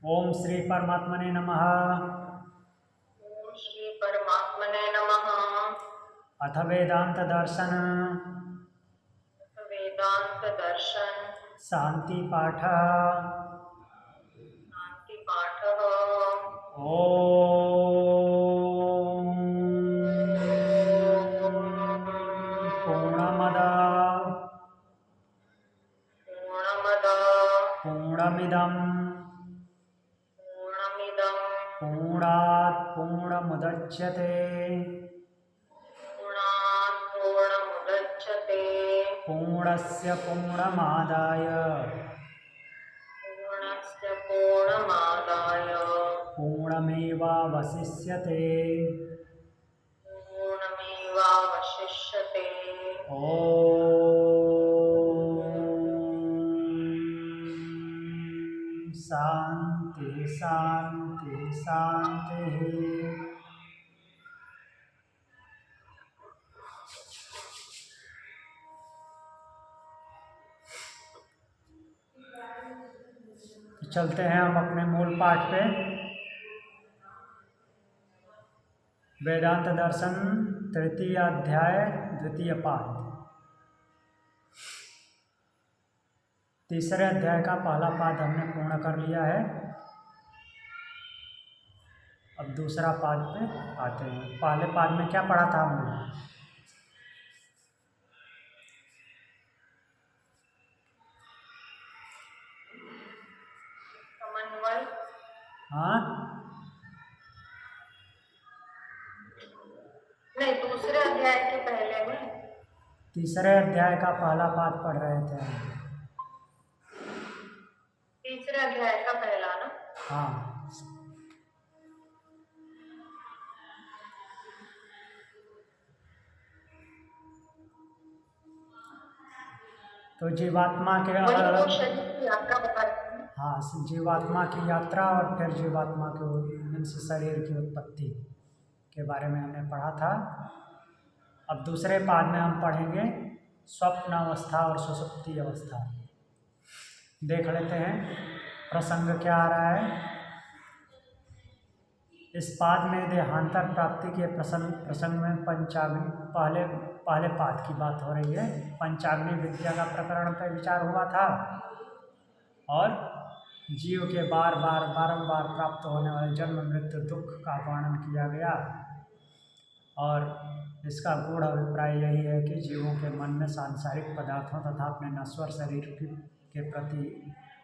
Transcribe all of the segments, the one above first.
ओम श्री परमात्मने नमः। ओम श्री परमात्मने नमः। अथ वेदांत दर्शन वेदांत दर्शन शांति पाठ। शांति पाठ। ओम पूर्णमद पूर्णमद पूर्णमिदं पूर्णमिदं पूर्णात् पूर्णमुदच्यते पूर्णात् पूर्णमुदच्यते पूर्णस्य पूर्णमादाय पूर्णस्य पूर्णमादाय पूर्णमेवावशिष्यते। पूर्णमेवावशिष्यते। ओम शांति शांति शांति। चलते हैं हम अपने मूल पाठ पे। वेदांत दर्शन तृतीय अध्याय द्वितीय पाठ। तीसरे अध्याय का पहला पाठ हमने पूर्ण कर लिया है। अब दूसरा पाठ पे आते हैं। पहले पाठ में क्या पढ़ा था हमने? समन्वय। हाँ, नहीं, दूसरे अध्याय के पहले में। तीसरे अध्याय का पहला पाठ पढ़ रहे थे। तीसरे अध्याय का पहला ना? हाँ, तो जीवात्मा के अलग अलग शरीर की यात्रा बता रहे हैं। हाँ, जीवात्मा की यात्रा और फिर जीवात्मा के मीन्स शरीर की उत्पत्ति के बारे में हमने पढ़ा था। अब दूसरे पाठ में हम पढ़ेंगे स्वप्न अवस्था और सुषुप्ति अवस्था। देख लेते हैं प्रसंग क्या आ रहा है। इस पाठ में देहांतर प्राप्ति के प्रसंग में पहले पाठ की बात हो रही है। पंचाग्नि विद्या का प्रकरण पर विचार हुआ था और जीव के बारंबार प्राप्त होने वाले जन्म मृत्यु दुख का वर्णन किया गया। और इसका गूढ़ अभिप्राय यही है कि जीवों के मन में सांसारिक पदार्थों तथा अपने नश्वर शरीर के प्रति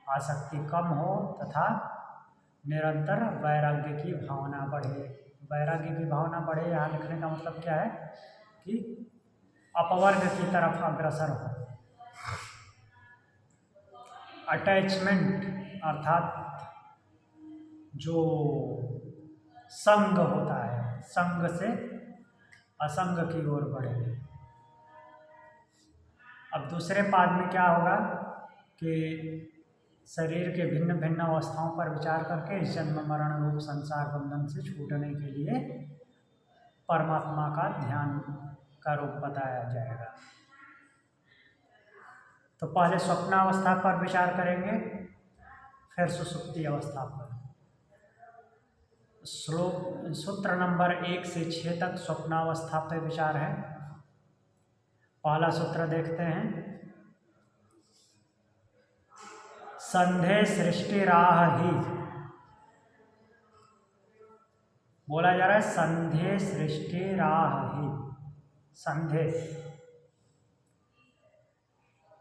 आसक्ति कम हो तथा निरंतर वैराग्य की भावना बढ़े। वैराग्य की भावना बढ़े, यहाँ लिखने का मतलब क्या है कि अपवर्ग की तरफ अग्रसर हो। अटैचमेंट अर्थात जो संग होता है, संग से असंग की ओर बढ़े। अब दूसरे पाद में क्या होगा कि शरीर के भिन्न भिन्न अवस्थाओं पर विचार करके इस जन्म मरण रूप संसार बंधन से छूटने के लिए परमात्मा का ध्यान का रूप बताया जाएगा। तो पहले स्वप्नावस्था पर विचार करेंगे, फिर सुसुप्ति अवस्था पर। सूत्र नंबर 1 से 6 तक स्वप्नावस्था पर विचार है। पहला सूत्र देखते हैं। संधे सृष्टि राह ही, बोला जा रहा है संधे सृष्टि राह ही। संधे,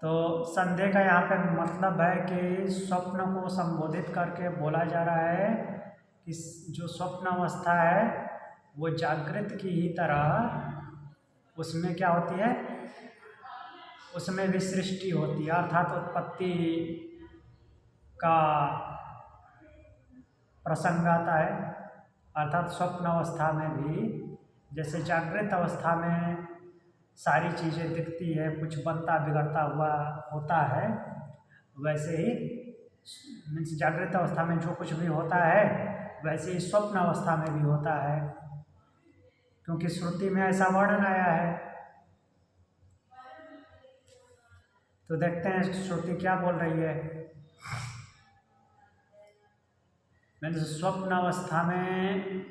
तो संधे का यहाँ पे मतलब है कि स्वप्न को संबोधित करके बोला जा रहा है कि जो स्वप्न अवस्था है वो जागृत की ही तरह उसमें क्या होती है, उसमें भी सृष्टि होती है, अर्थात उत्पत्ति का प्रसंग आता है। अर्थात स्वप्न अवस्था में भी जैसे जागृत अवस्था में सारी चीज़ें दिखती है, कुछ बनता बिगड़ता हुआ होता है, वैसे ही मीन्स जागृत अवस्था में जो कुछ भी होता है वैसे ही स्वप्न अवस्था में भी होता है, क्योंकि श्रुति में ऐसा वर्णन आया है। तो देखते हैं श्रुति क्या बोल रही है। मैंने स्वप्न अवस्था में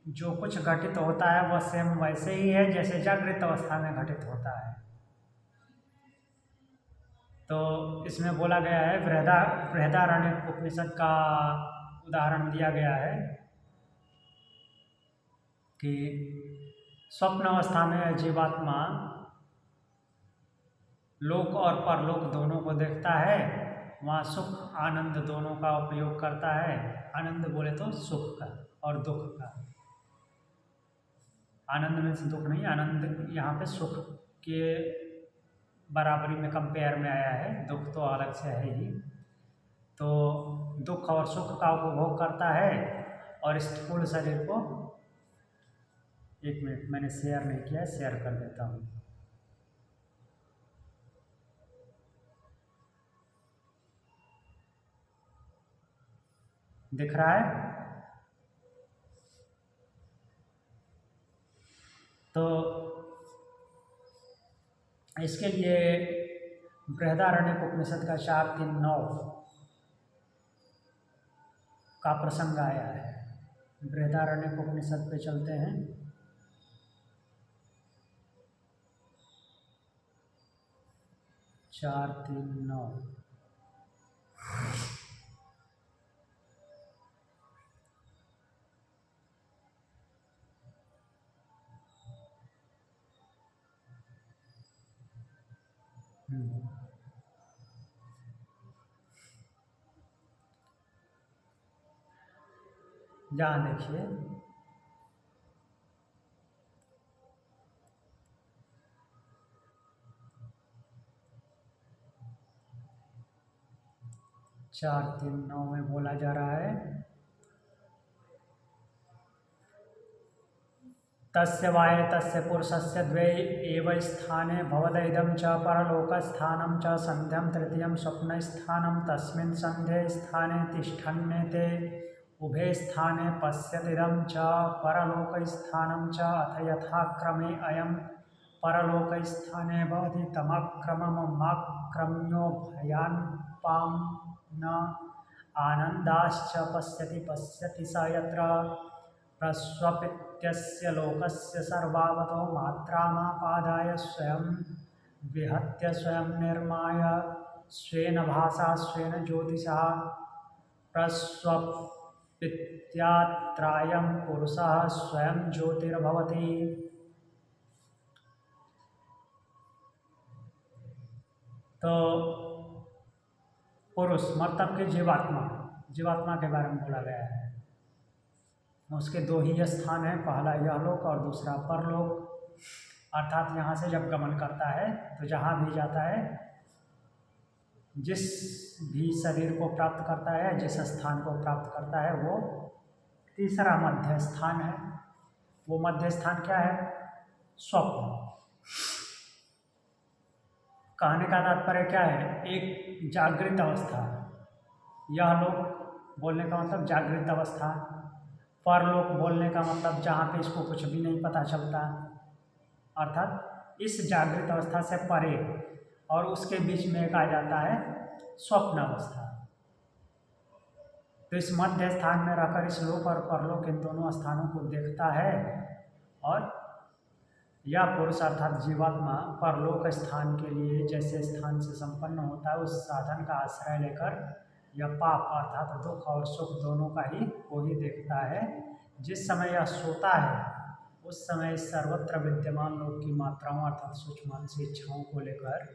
जो कुछ घटित होता है वह सेम वैसे ही है जैसे जागृत अवस्था में घटित होता है। तो इसमें बोला गया है, बृहदारण्यक उपनिषद का उदाहरण दिया गया है कि स्वप्न अवस्था में जीवात्मा लोक और परलोक दोनों को देखता है, वहाँ सुख आनंद दोनों का उपयोग करता है। आनंद बोले तो सुख का और दुख का। आनंद में से दुख नहीं, आनंद यहाँ पे सुख के बराबरी में कंपेयर में आया है, दुख तो अलग से है ही। तो दुख और सुख का उपभोग करता है और स्थूल शरीर को, एक मिनट मैंने शेयर नहीं किया, शेयर कर देता हूँ। दिख रहा है? तो इसके लिए बृहदारण्यक उपनिषद का 4:3-9 का प्रसंग आया है। बृहदारण्यक उपनिषद पे चलते हैं। 4:3-9 यहाँ देखिए, चार 3:9 में बोला जा रहा है, तस्य वाये तस्य पुरुषस्य द्वे एव स्थाने भवदैदं च परलोकस्थानं च संध्यं तृतीयं स्वप्नस्थानं तस्मिन् संध्ये स्थाने तिष्ठन्नेते उभे स्थाने पश्यतिदं च परलोकस्थानं च अथ यथाक्रमे अयं परलोकस्थाने भवति तमक्रममाक्रम्यो भयान्पां न आनन्दाश्च पश्यति स यत्र प्रस्वपित्यस्य लोकस्य सर्वावतो मात्रामापादाय स्वयं विहत्य स्वयं निर्माय स्वेन भासा स्वेन ज्योतिषा प्रस्वपित्यात्रायं पुरुषः स्वयं ज्योतिर्भवति। तो पुरुष मतलब कि जीवात्मा के बारे में बोला गया है। उसके दो ही स्थान हैं, पहला यह लोक और दूसरा परलोक। अर्थात यहाँ से जब गमन करता है तो जहाँ भी जाता है, जिस भी शरीर को प्राप्त करता है, जिस स्थान को प्राप्त करता है, वो तीसरा मध्य स्थान है। वो मध्य स्थान क्या है? स्वप्न। कहने का तात्पर्य क्या है? एक जागृत अवस्था। यह लोक बोलने का मतलब जागृत अवस्था, परलोक बोलने का मतलब जहाँ पे इसको कुछ भी नहीं पता चलता, अर्थात इस जागृत अवस्था से परे, और उसके बीच में एक आ जाता है स्वप्न अवस्था। तो इस मध्य स्थान में रहकर इस लोक और परलोक इन दोनों स्थानों को देखता है, और यह पुरुष अर्थात जीवात्मा परलोक स्थान के लिए जैसे स्थान से संपन्न होता है, उस साधन का आश्रय लेकर यह पाप अर्थात दुख और सुख दोनों का ही को ही देखता है। जिस समय यह सोता है उस समय सर्वत्र विद्यमान लोक की मात्राओं अर्थात सूक्ष्म से इच्छाओं को लेकर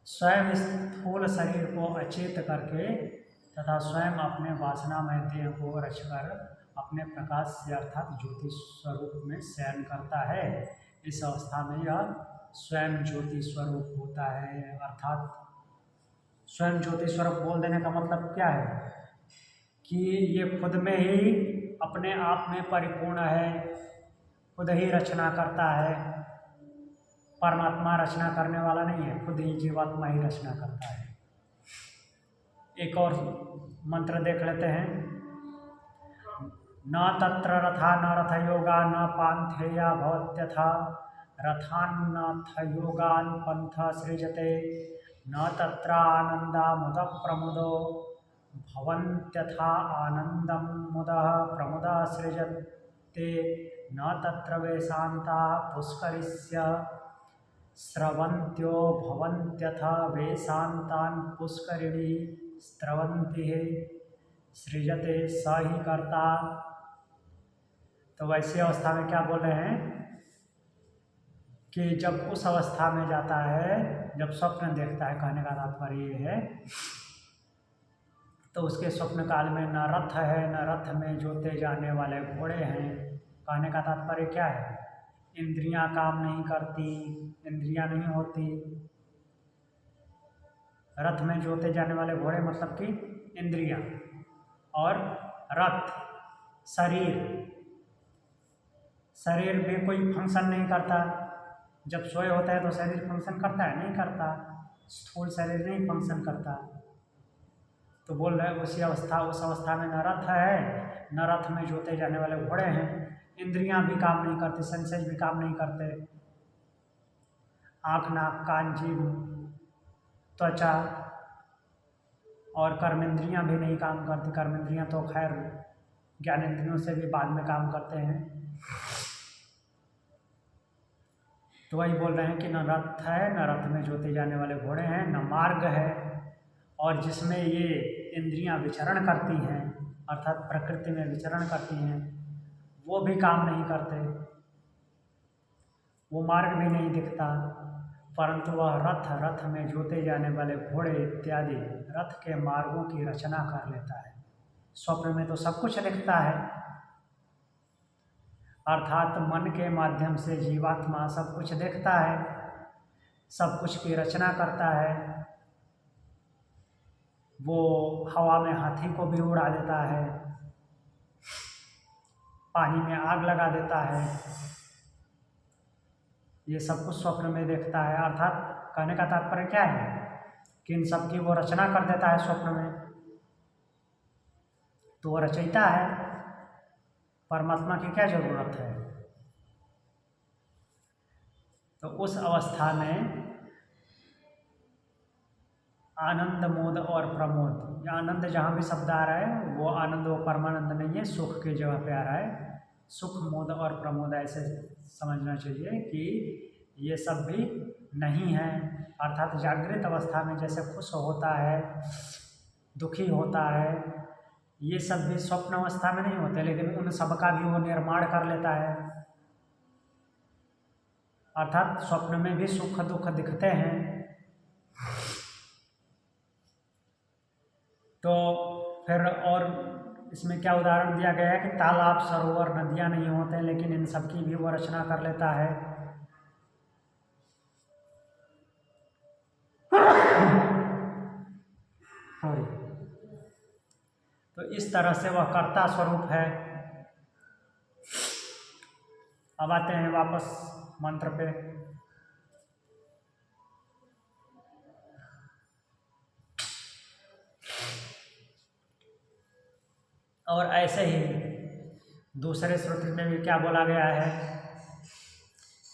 स्वयं स्थूल शरीर को अचेत करके तथा स्वयं अपने वासनामय देह को रचकर अपने प्रकाश से अर्थात ज्योति स्वरूप में शयन करता है। इस अवस्था में यह स्वयं ज्योति स्वरूप होता है। अर्थात स्वयं ज्योति स्वरूप बोल देने का मतलब क्या है कि ये खुद में ही अपने आप में परिपूर्ण है, खुद ही रचना करता है। परमात्मा रचना करने वाला नहीं है, खुद ही जीवात्मा ही रचना करता है। एक और मंत्र देख लेते हैं। न तत्र रथा न रथयोगा न पान्थेया भवत्यथा रथान्नाथ पंथ सृजते न तत्र आनंदा मुद प्रमुदो भवन्त्यथा आनन्दं मुदः प्रमुदः सृजते न तत्र वेशान्ता पुष्करिष्य स्रवन्त्यो भवन्त्यथा वेशान्तान् पुष्करिणी स्रवन्ति सृजते स ही कर्ता। तो वैसी अवस्था में क्या बोल रहे हैं कि जब उस अवस्था में जाता है, जब स्वप्न देखता है, कहने का तात्पर्य ये है, तो उसके स्वप्न काल में न रथ है न रथ में जोते जाने वाले घोड़े हैं। कहने का तात्पर्य क्या है, इंद्रियां काम नहीं करती, इंद्रियां नहीं होती। रथ में जोते जाने वाले घोड़े मतलब कि इंद्रियां, और रथ शरीर, शरीर भी कोई फंक्शन नहीं करता। जब सोए होता है तो शरीर फंक्शन करता है, नहीं करता। स्थूल शरीर नहीं फंक्शन करता। तो बोल रहे उस अवस्था में न रथ है न रथ में जोते जाने वाले घोड़े हैं। इंद्रियां भी काम नहीं करती, सेंसेस भी काम नहीं करते। आँख, नाक, कान, जीभ, त्वचा और कर्मेंद्रियां भी नहीं काम करती। कर्मेंद्रियां तो खैर ज्ञानेंद्रियों से भी बाद में काम करते हैं। तो वही बोल रहे हैं कि न रथ है न रथ में जोते जाने वाले घोड़े हैं, न मार्ग है, और जिसमें ये इंद्रियां विचरण करती हैं अर्थात प्रकृति में विचरण करती हैं, वो भी काम नहीं करते। वो मार्ग भी नहीं दिखता, परंतु वह रथ में जोते जाने वाले घोड़े इत्यादि रथ के मार्गों की रचना कर लेता है। स्वप्न में तो सब कुछ दिखता है, अर्थात मन के माध्यम से जीवात्मा सब कुछ देखता है, सब कुछ की रचना करता है। वो हवा में हाथी को भी उड़ा देता है, पानी में आग लगा देता है, ये सब कुछ स्वप्न में देखता है। अर्थात कहने का तात्पर्य क्या है कि इन सब की वो रचना कर देता है स्वप्न में। तो वो रचयिता है, परमात्मा की क्या जरूरत है। तो उस अवस्था में आनंद, मोद और प्रमोद, आनंद जहाँ भी शब्द आ रहा है वो आनंद वो परमानंद नहीं है, सुख की जगह पे आ रहा है। सुख, मोद और प्रमोद ऐसे समझना चाहिए कि ये सब भी नहीं है। अर्थात जागृत अवस्था में जैसे खुश होता है, दुखी होता है, ये सब भी स्वप्न अवस्था में नहीं होते, लेकिन उन सब का भी वो निर्माण कर लेता है। अर्थात स्वप्न में भी सुख दुख दिखते हैं। तो फिर और इसमें क्या उदाहरण दिया गया है कि तालाब, सरोवर, नदियां नहीं होते, लेकिन इन सब की भी वो रचना कर लेता है। तो इस तरह से वह कर्ता स्वरूप है। अब आते हैं वापस मंत्र पे। और ऐसे ही दूसरे श्रुति में भी क्या बोला गया है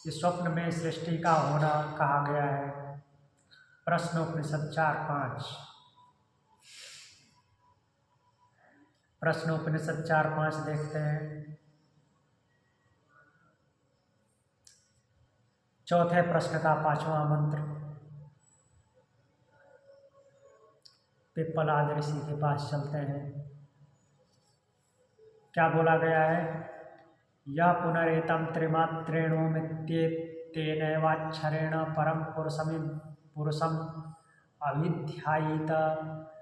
कि स्वप्न में सृष्टि का होना कहा गया है। प्रश्नोपनिषद 4:5, प्रश्नोपनिषद 4:5 देखते हैं। चौथे प्रश्न का 5वां मंत्र। पिप्पलाद ऋषि के पास चलते हैं। क्या बोला गया है, यह पुनरेतम त्रिमात्रेणोमित्येतेनैवाक्षरेण परम पुरुषम अभिध्यायित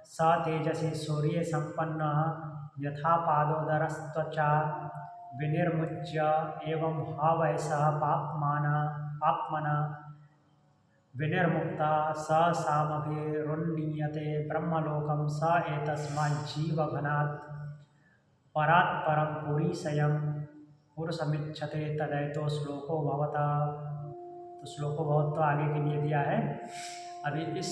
स तेजसी सूर्ये संपन्न यथा पादोदरस्त्वचा विनिर्मुच्य एवं भावैसः पाप्मना विनिर्मुक्ता स सामभिरुन्नीयते ब्रह्मलोकं स एतस्माज्जीवघनात् परात् परम पुरीशयं पुरुषमिच्छते तदैतो श्लोको भवता। तो श्लोको भवत तो आगे के लिए दिया है। अभी इस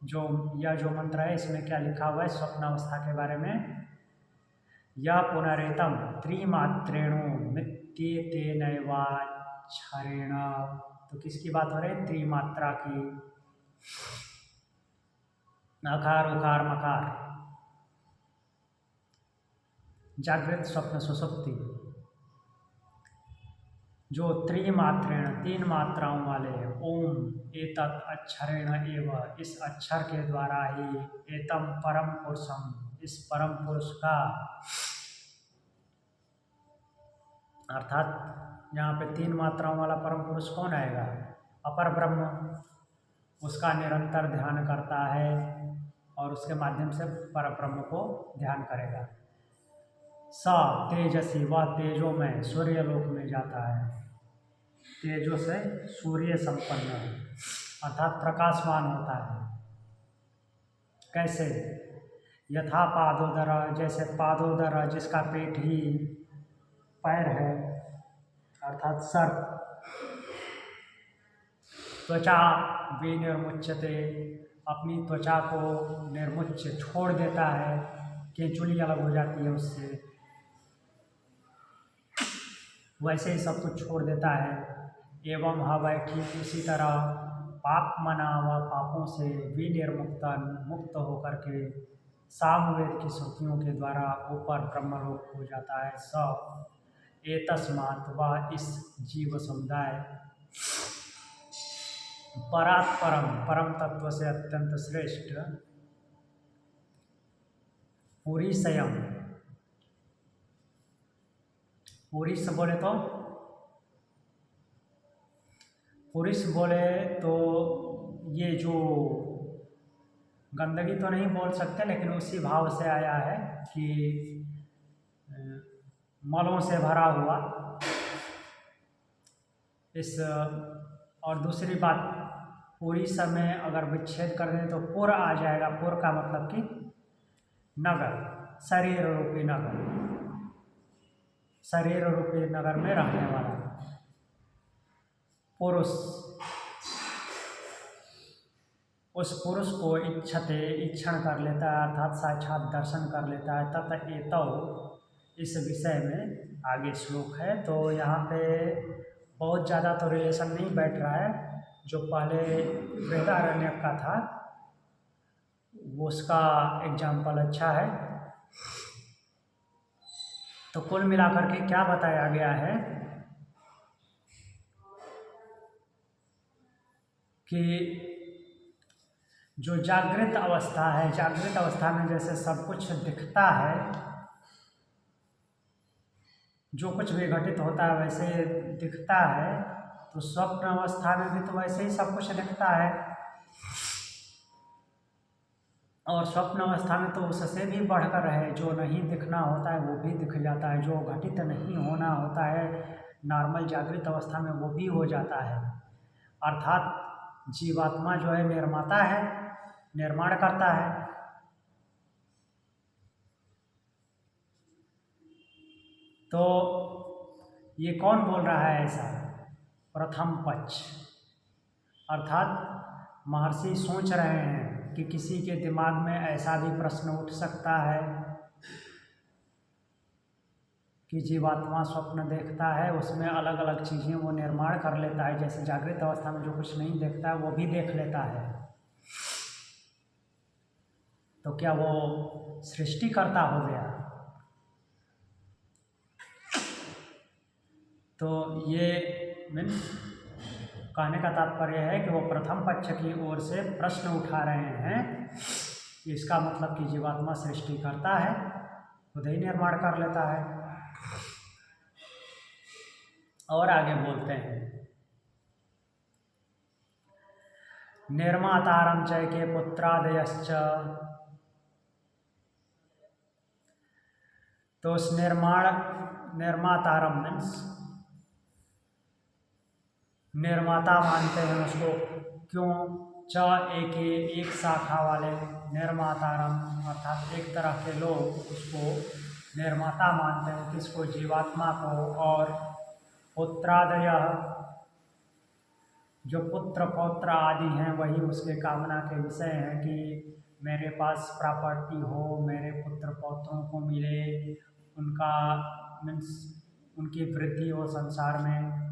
यह जो मंत्र है इसमें क्या लिखा हुआ है स्वप्नावस्था के बारे में। यह पुनरेतम त्रिमात्रेणु मित्येतेनैवाक्षरेण, तो किसकी बात हो रही है, त्रिमात्रा की। नकार उकार मकार, जागृत स्वप्न सुषुप्ति जो त्रिमात्रेण 3 मात्राओं वाले ओम एतत् अक्षरेण एव, इस अक्षर के द्वारा ही एतम परम पुरुषम, इस परम पुरुष का, अर्थात यहाँ पे 3 मात्राओं वाला परम पुरुष कौन आएगा? अपर ब्रह्म। उसका निरंतर ध्यान करता है और उसके माध्यम से पर ब्रह्म को ध्यान करेगा। स तेजसी, वह तेजो में सूर्यलोक में जाता है, तेजो से सूर्य संपन्न है, अर्थात प्रकाशमान होता है। कैसे? यथा पादोदर, जैसे पादोदर जिसका पेट ही पैर है, अर्थात सर। त्वचा विनिर्मुच्यते, अपनी त्वचा को निर्मुच्य छोड़ देता है, केंचुली अलग हो जाती है उससे, वैसे ही सब कुछ छोड़ देता है। एवं हवै, ठीक उसी तरह पाप मना व पापों से विनिर्मुक्तन, मुक्त होकर के सामवेद की श्रुतियों के द्वारा ऊपर ब्रह्मलोक हो जाता है। स एतस्मात्, वह इस जीव समुदाय परात् परम, परम तत्व से अत्यंत श्रेष्ठ, पूरी संयम, पुरुष बोले तो, पुरुष बोले तो ये जो गंदगी तो नहीं बोल सकते, लेकिन उसी भाव से आया है कि मलों से भरा हुआ इस। और दूसरी बात, पूरी समय अगर विच्छेद कर दें तो पुर आ जाएगा। पुर का मतलब कि नगर, शरीर रूपी नगर, शरीर रूपी नगर में रहने वाला पुरुष। उस पुरुष को इच्छते, इच्छण कर लेता है, अर्थात साक्षात दर्शन कर लेता है। तत एतौ, इस विषय में आगे श्लोक है। तो यहाँ पे बहुत ज़्यादा तो रिलेशन नहीं बैठ रहा है, जो पहले बृहदारण्यक का था वो उसका एग्जाम्पल अच्छा है। तो कुल मिलाकर के क्या बताया गया है कि जो जागृत अवस्था है, जागृत अवस्था में जैसे सब कुछ दिखता है, जो कुछ भी घटित होता है वैसे दिखता है, तो स्वप्न अवस्था में भी तो वैसे ही सब कुछ दिखता है। और स्वप्न अवस्था में तो उससे भी बढ़कर है, जो नहीं दिखना होता है वो भी दिख जाता है, जो घटित नहीं होना होता है नॉर्मल जागृत अवस्था में वो भी हो जाता है। अर्थात जीवात्मा जो है निर्माता है, निर्माण करता है। तो ये कौन बोल रहा है ऐसा? प्रथम पक्ष, अर्थात महर्षि सोच रहे हैं कि किसी के दिमाग में ऐसा भी प्रश्न उठ सकता है कि जीवात्मा स्वप्न देखता है, उसमें अलग अलग चीज़ें वो निर्माण कर लेता है, जैसे जागृत अवस्था में जो कुछ नहीं देखता है वो भी देख लेता है। तो क्या वो सृष्टिकर्ता हो गया? तो ये मीन्स कहने का तात्पर्य है कि वो प्रथम पक्ष की ओर से प्रश्न उठा रहे हैं। इसका मतलब कि जीवात्मा सृष्टि करता है, खुद ही निर्माण कर लेता है। और आगे बोलते हैं, निर्मातारं चैके पुत्रादयश्च। तो उस निर्मातारम मीन्स निर्माता मानते हैं उसको। क्यों? च एक शाखा वाले, निर्मातारम अर्थात एक तरह के लोग उसको निर्माता मानते हैं, किसको? जीवात्मा को। और पुत्रादय, जो पुत्र पौत्र आदि हैं वही उसके कामना के विषय हैं कि मेरे पास प्रॉपर्टी हो, मेरे पुत्र पौत्रों को मिले, उनका मीन्स उनकी वृद्धि हो संसार में।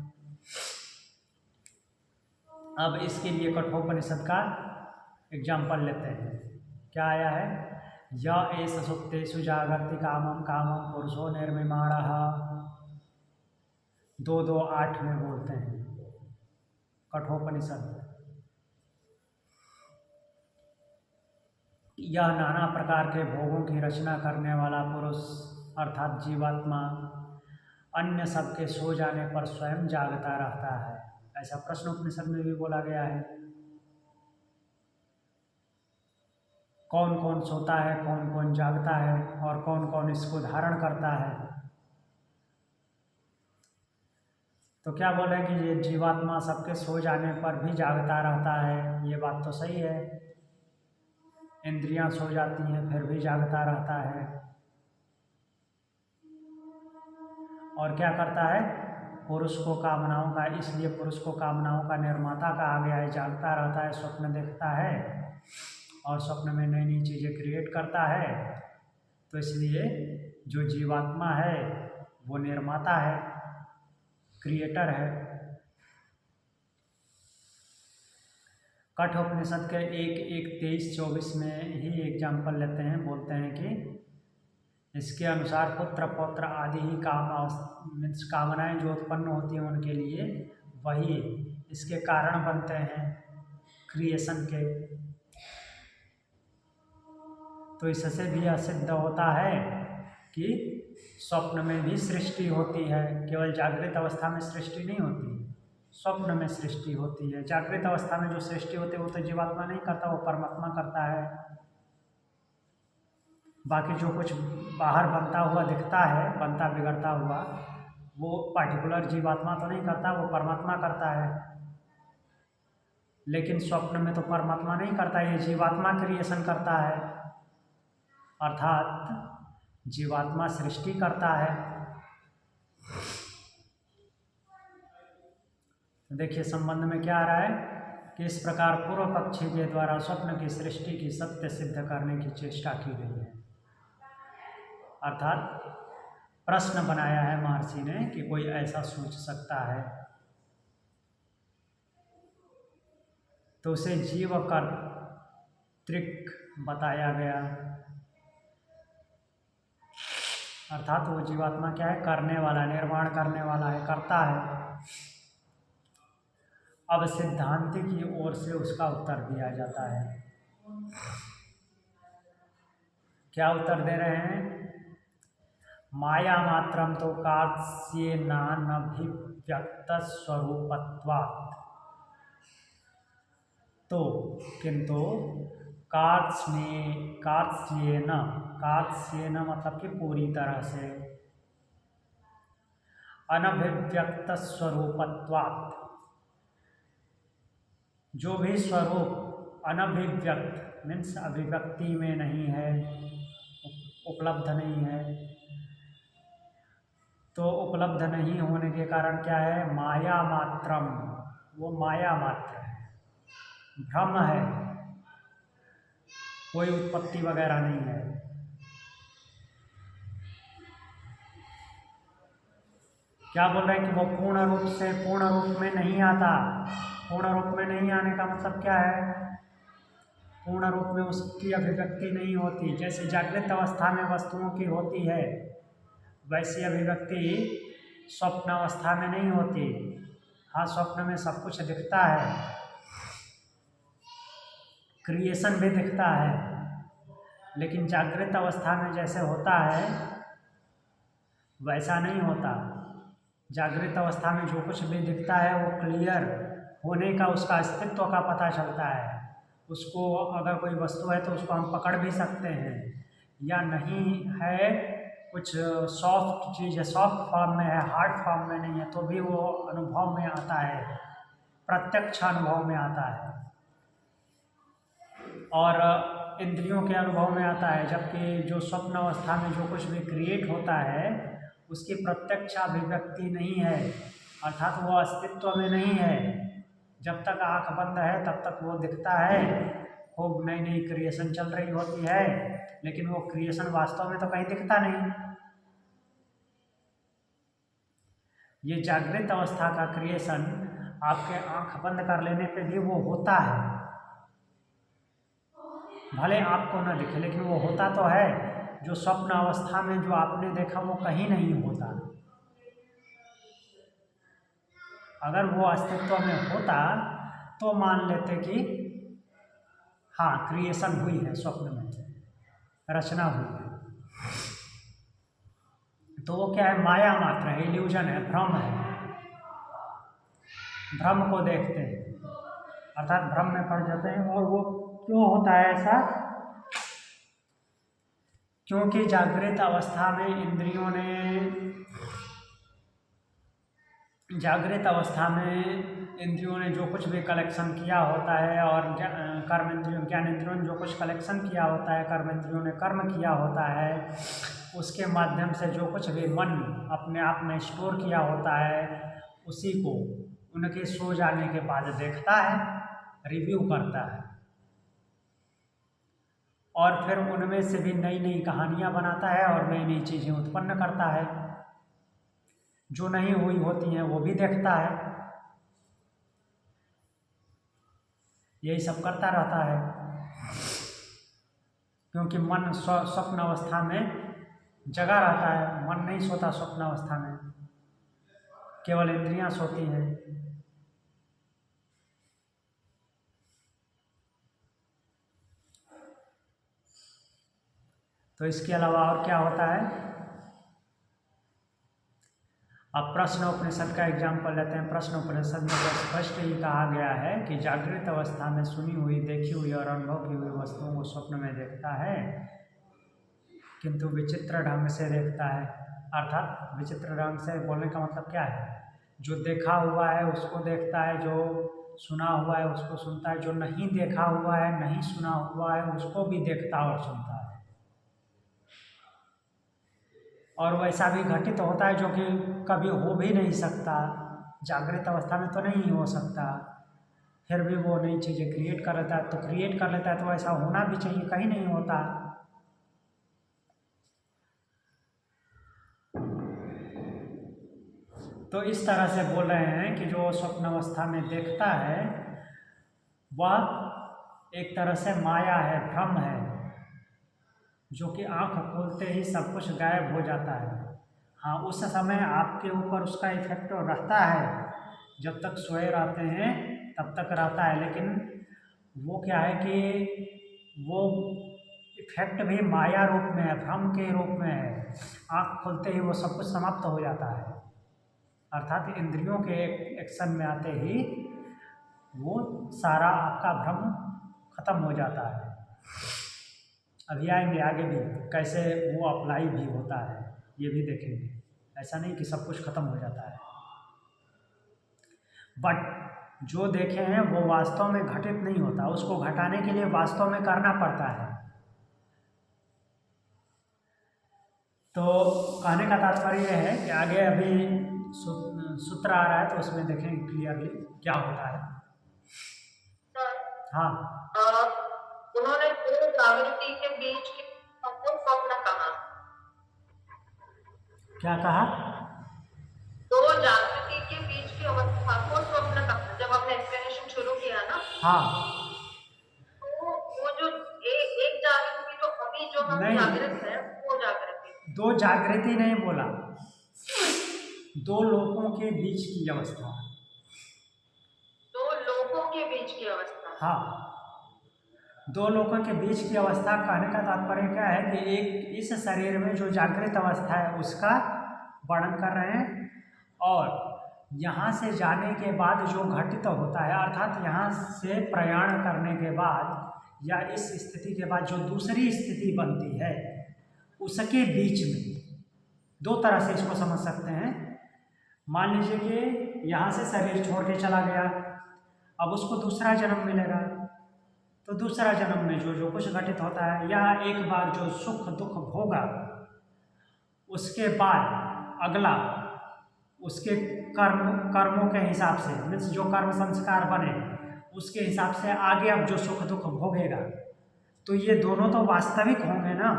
अब इसके लिए कठोपनिषद का एग्जाम्पल लेते हैं। क्या आया है? य एष सुप्तेषु जागर्ति कामम कामम पुरुषो निर्मिमाणः। 2:2:8 में बोलते हैं कठोपनिषद। यह नाना प्रकार के भोगों की रचना करने वाला पुरुष अर्थात जीवात्मा अन्य सबके सो जाने पर स्वयं जागता रहता है, ऐसा प्रश्न उपनिषद में भी बोला गया है। कौन कौन सोता है, कौन कौन जागता है और कौन कौन इसको धारण करता है। तो क्या बोले कि ये जीवात्मा सबके सो जाने पर भी जागता रहता है, ये बात तो सही है। इंद्रियां सो जाती हैं फिर भी जागता रहता है। और क्या करता है, पुरुष को कामनाओं का, इसलिए पुरुष को कामनाओं का निर्माता कहा गया है। जागता रहता है, स्वप्न देखता है और स्वप्न में नई नई चीज़ें क्रिएट करता है। तो इसलिए जो जीवात्मा है वो निर्माता है, क्रिएटर है। कठोपनिषद के 1:23-24 में ही एग्जाम्पल लेते हैं। बोलते हैं कि इसके अनुसार पुत्र पौत्र आदि ही कामनाएं जो उत्पन्न होती हैं उनके लिए वही इसके कारण बनते हैं क्रिएशन के। तो इससे भी यह सिद्ध होता है कि स्वप्न में भी सृष्टि होती है, केवल जागृत अवस्था में सृष्टि नहीं होती, स्वप्न में सृष्टि होती है। जागृत अवस्था में जो सृष्टि होती है वो तो जीवात्मा नहीं करता, वो परमात्मा करता है। बाकी जो कुछ बाहर बनता हुआ दिखता है, बनता बिगड़ता हुआ, वो पार्टिकुलर जीवात्मा तो नहीं करता, वो परमात्मा करता है। लेकिन स्वप्न में तो परमात्मा नहीं करता, ये जीवात्मा क्रिएशन करता है, अर्थात जीवात्मा सृष्टि करता है। देखिए संबंध में क्या आ रहा है कि इस प्रकार पूर्व पक्षी के द्वारा स्वप्न की सृष्टि की सत्य सिद्ध करने की चेष्टा की गई है। अर्थात प्रश्न बनाया है महर्षि ने कि कोई ऐसा सोच सकता है, तो उसे जीव कर्तृक बताया गया। अर्थात वो जीवात्मा क्या है, करने वाला, निर्माण करने वाला है, करता है। अब सिद्धांति की ओर से उसका उत्तर दिया जाता है। क्या उत्तर दे रहे हैं, माया मात्रम तो कार्त्स्येनानभिव्यक्त स्वरूपत्वात्। तो किंतु कार्त्स्येन मतलब कि पूरी तरह से, अनभिव्यक्त स्वरूपत्वात्, जो भी स्वरूप अनभिव्यक्त मीन्स अभिव्यक्ति में नहीं है, उपलब्ध नहीं है, तो उपलब्ध नहीं होने के कारण क्या है, माया मात्रम, वो माया मात्र है, भ्रम है, कोई उत्पत्ति वगैरह नहीं है। क्या बोल रहे हैं कि वो पूर्ण रूप में नहीं आता। पूर्ण रूप में नहीं आने का मतलब क्या है, पूर्ण रूप में उसकी अभिव्यक्ति नहीं होती। जैसे जागृत अवस्था में वस्तुओं की होती है, वैसी अभिव्यक्ति स्वप्न अवस्था में नहीं होती। हाँ, स्वप्न में सब कुछ दिखता है, क्रिएशन भी दिखता है, लेकिन जागृत अवस्था में जैसे होता है वैसा नहीं होता। जागृत अवस्था में जो कुछ भी दिखता है वो क्लियर होने का, उसका अस्तित्व का पता चलता है। उसको अगर कोई वस्तु है तो उसको हम पकड़ भी सकते हैं, या नहीं है कुछ सॉफ्ट चीज़ है, सॉफ्ट फॉर्म में है, हार्ड फॉर्म में नहीं है, तो भी वो अनुभव में आता है, प्रत्यक्ष अनुभव में आता है और इंद्रियों के अनुभव में आता है। जबकि जो स्वप्न अवस्था में जो कुछ भी क्रिएट होता है उसकी प्रत्यक्ष अभिव्यक्ति नहीं है, अर्थात वो अस्तित्व में नहीं है। जब तक आँख बंद है तब तक वो दिखता है, खूब नई नई क्रिएशन चल रही होती है, लेकिन वो क्रिएशन वास्तव में तो कहीं दिखता नहीं। ये जागृत अवस्था का क्रिएशन आपके आँख बंद कर लेने पे भी वो होता है, भले आपको न दिखे लेकिन वो होता तो है। जो स्वप्न अवस्था में जो आपने देखा वो कहीं नहीं होता। अगर वो अस्तित्व में होता तो मान लेते कि हाँ क्रिएशन हुई है, स्वप्न में रचना हुई है। तो वो क्या है, माया मात्र है, इल्यूजन है, भ्रम है। भ्रम को देखते हैं अर्थात भ्रम में पड़ जाते हैं। और वो क्यों होता है ऐसा? क्योंकि जागृत अवस्था में इंद्रियों ने जो कुछ भी कलेक्शन किया होता है और ज्ञान इंद्रियों ने जो कुछ कलेक्शन किया होता है, कर्म इंद्रियों ने कर्म किया होता है, उसके माध्यम से जो कुछ भी मन अपने आप में स्टोर किया होता है उसी को उनके सो जाने के बाद देखता है, रिव्यू करता है और फिर उनमें से भी नई नई कहानियाँ बनाता है और नई नई चीज़ें उत्पन्न करता है। जो नहीं हुई होती हैं वो भी देखता है। यही सब करता रहता है क्योंकि मन स्वप्न अवस्था में जगा रहता है। मन नहीं सोता स्वप्न अवस्था में, केवल इंद्रियां सोती हैं। तो इसके अलावा और क्या होता है? अब प्रश्न उपनिषद का एग्जाम्पल लेते हैं। प्रश्न उपनिषद में तो स्पष्ट ही कहा गया है कि जागृत अवस्था में सुनी हुई, देखी हुई और अनुभव की हुई वस्तुओं को स्वप्न में देखता है, किंतु विचित्र ढंग से देखता है। अर्थात विचित्र ढंग से बोलने का मतलब क्या है? जो देखा हुआ है उसको देखता है, जो सुना हुआ है उसको सुनता है, जो नहीं देखा हुआ है, नहीं सुना हुआ है उसको भी देखता और सुनता है। और वैसा भी घटित होता है जो कि कभी हो भी नहीं सकता, जागृत अवस्था में तो नहीं हो सकता, फिर भी वो नई चीज़ें क्रिएट कर लेता है। तो क्रिएट कर लेता है तो ऐसा होना भी चाहिए, कहीं नहीं होता। तो इस तरह से बोल रहे हैं कि जो स्वप्न अवस्था में देखता है वह एक तरह से माया है, भ्रम है, जो कि आंख खोलते ही सब कुछ गायब हो जाता है। हाँ, उस समय आपके ऊपर उसका इफेक्ट रहता है, जब तक सोए रहते हैं तब तक रहता है, लेकिन वो क्या है कि वो इफेक्ट भी माया रूप में है, भ्रम के रूप में है। आंख खोलते ही वो सब कुछ समाप्त हो जाता है, अर्थात इंद्रियों के एक्शन में आते ही वो सारा आपका भ्रम खत्म हो जाता है। अभी आएंगे आगे भी कैसे वो अप्लाई भी होता है, ये भी देखेंगे। ऐसा नहीं कि सब कुछ खत्म हो जाता है, बट जो देखे हैं वो वास्तव में घटित नहीं होता, उसको घटाने के लिए वास्तव में करना पड़ता है। तो कहने का तात्पर्य है कि आगे अभी सूत्र आ रहा है तो उसमें देखेंगे क्लियरली क्या होता है। हाँ, उन्होंने दो जागृति के बीच के स्वप्न कहा। क्या कहा? दो जागृति के बीच की अवस्था को स्वप्न कहा। जब आपने एक्सप्लेनेशन शुरू किया ना, हाँ, तो वो जो एक जागृति तो अभी जो हम जागृत है वो जागृति। दो जागृति नहीं बोला, दो लोगों के बीच की अवस्था। दो लोगों के बीच की अवस्था। हाँ, दो लोगों के बीच की अवस्था कहने का तात्पर्य क्या है कि एक इस शरीर में जो जागृत अवस्था है उसका वर्णन कर रहे हैं, और यहाँ से जाने के बाद जो घटित होता है, अर्थात यहाँ से प्रयाण करने के बाद या इस स्थिति के बाद जो दूसरी स्थिति बनती है उसके बीच में दो तरह से इसको समझ सकते हैं। मान लीजिए कि यहाँ से शरीर छोड़ के चला गया, अब उसको दूसरा जन्म मिलेगा, तो दूसरा जन्म में जो कुछ घटित होता है या एक बार जो सुख दुख भोगा, उसके बाद अगला उसके कर्मों के हिसाब से, मीन्स जो कर्म संस्कार बने उसके हिसाब से आगे अब जो सुख दुख भोगेगा। तो ये दोनों तो वास्तविक होंगे ना,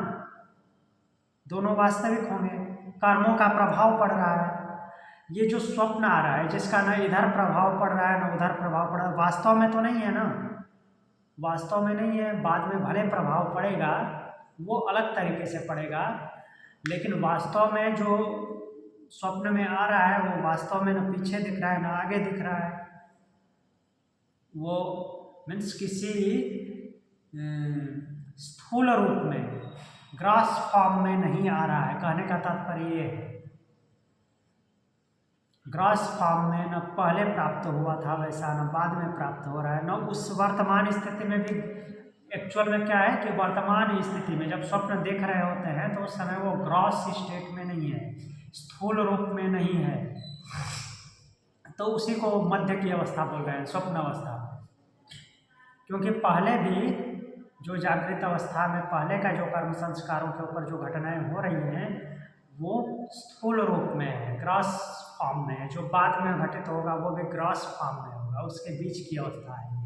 दोनों वास्तविक होंगे, कर्मों का प्रभाव पड़ रहा है। ये जो स्वप्न आ रहा है जिसका ना इधर प्रभाव पड़ रहा है ना उधर प्रभाव पड़ रहा है, वास्तव में तो नहीं है ना, वास्तव में नहीं है, बाद में भले प्रभाव पड़ेगा, वो अलग तरीके से पड़ेगा, लेकिन वास्तव में जो स्वप्न में आ रहा है वो वास्तव में न पीछे दिख रहा है ना आगे दिख रहा है। वो मीन्स किसी स्थूल रूप में, ग्रास फॉर्म में नहीं आ रहा है। कहने का तात्पर्य ये है, ग्रास फॉर्म में न पहले प्राप्त हुआ था वैसा, न बाद में प्राप्त हो रहा है, न उस वर्तमान स्थिति में भी। एक्चुअल में क्या है कि वर्तमान स्थिति में जब स्वप्न देख रहे होते हैं तो उस समय वो ग्रॉस स्टेट में नहीं है, स्थूल रूप में नहीं है, तो उसी को मध्य की अवस्था बोल रहे हैं, स्वप्न अवस्था। क्योंकि पहले भी जो जागृत अवस्था में पहले का जो कर्म संस्कारों के ऊपर जो घटनाएं हो रही हैं वो स्थूल रूप में है, ग्रॉस फॉर्म में है। जो बाद में घटित होगा वो भी ग्रॉस फॉर्म में होगा, उसके बीच की अवस्था है ये।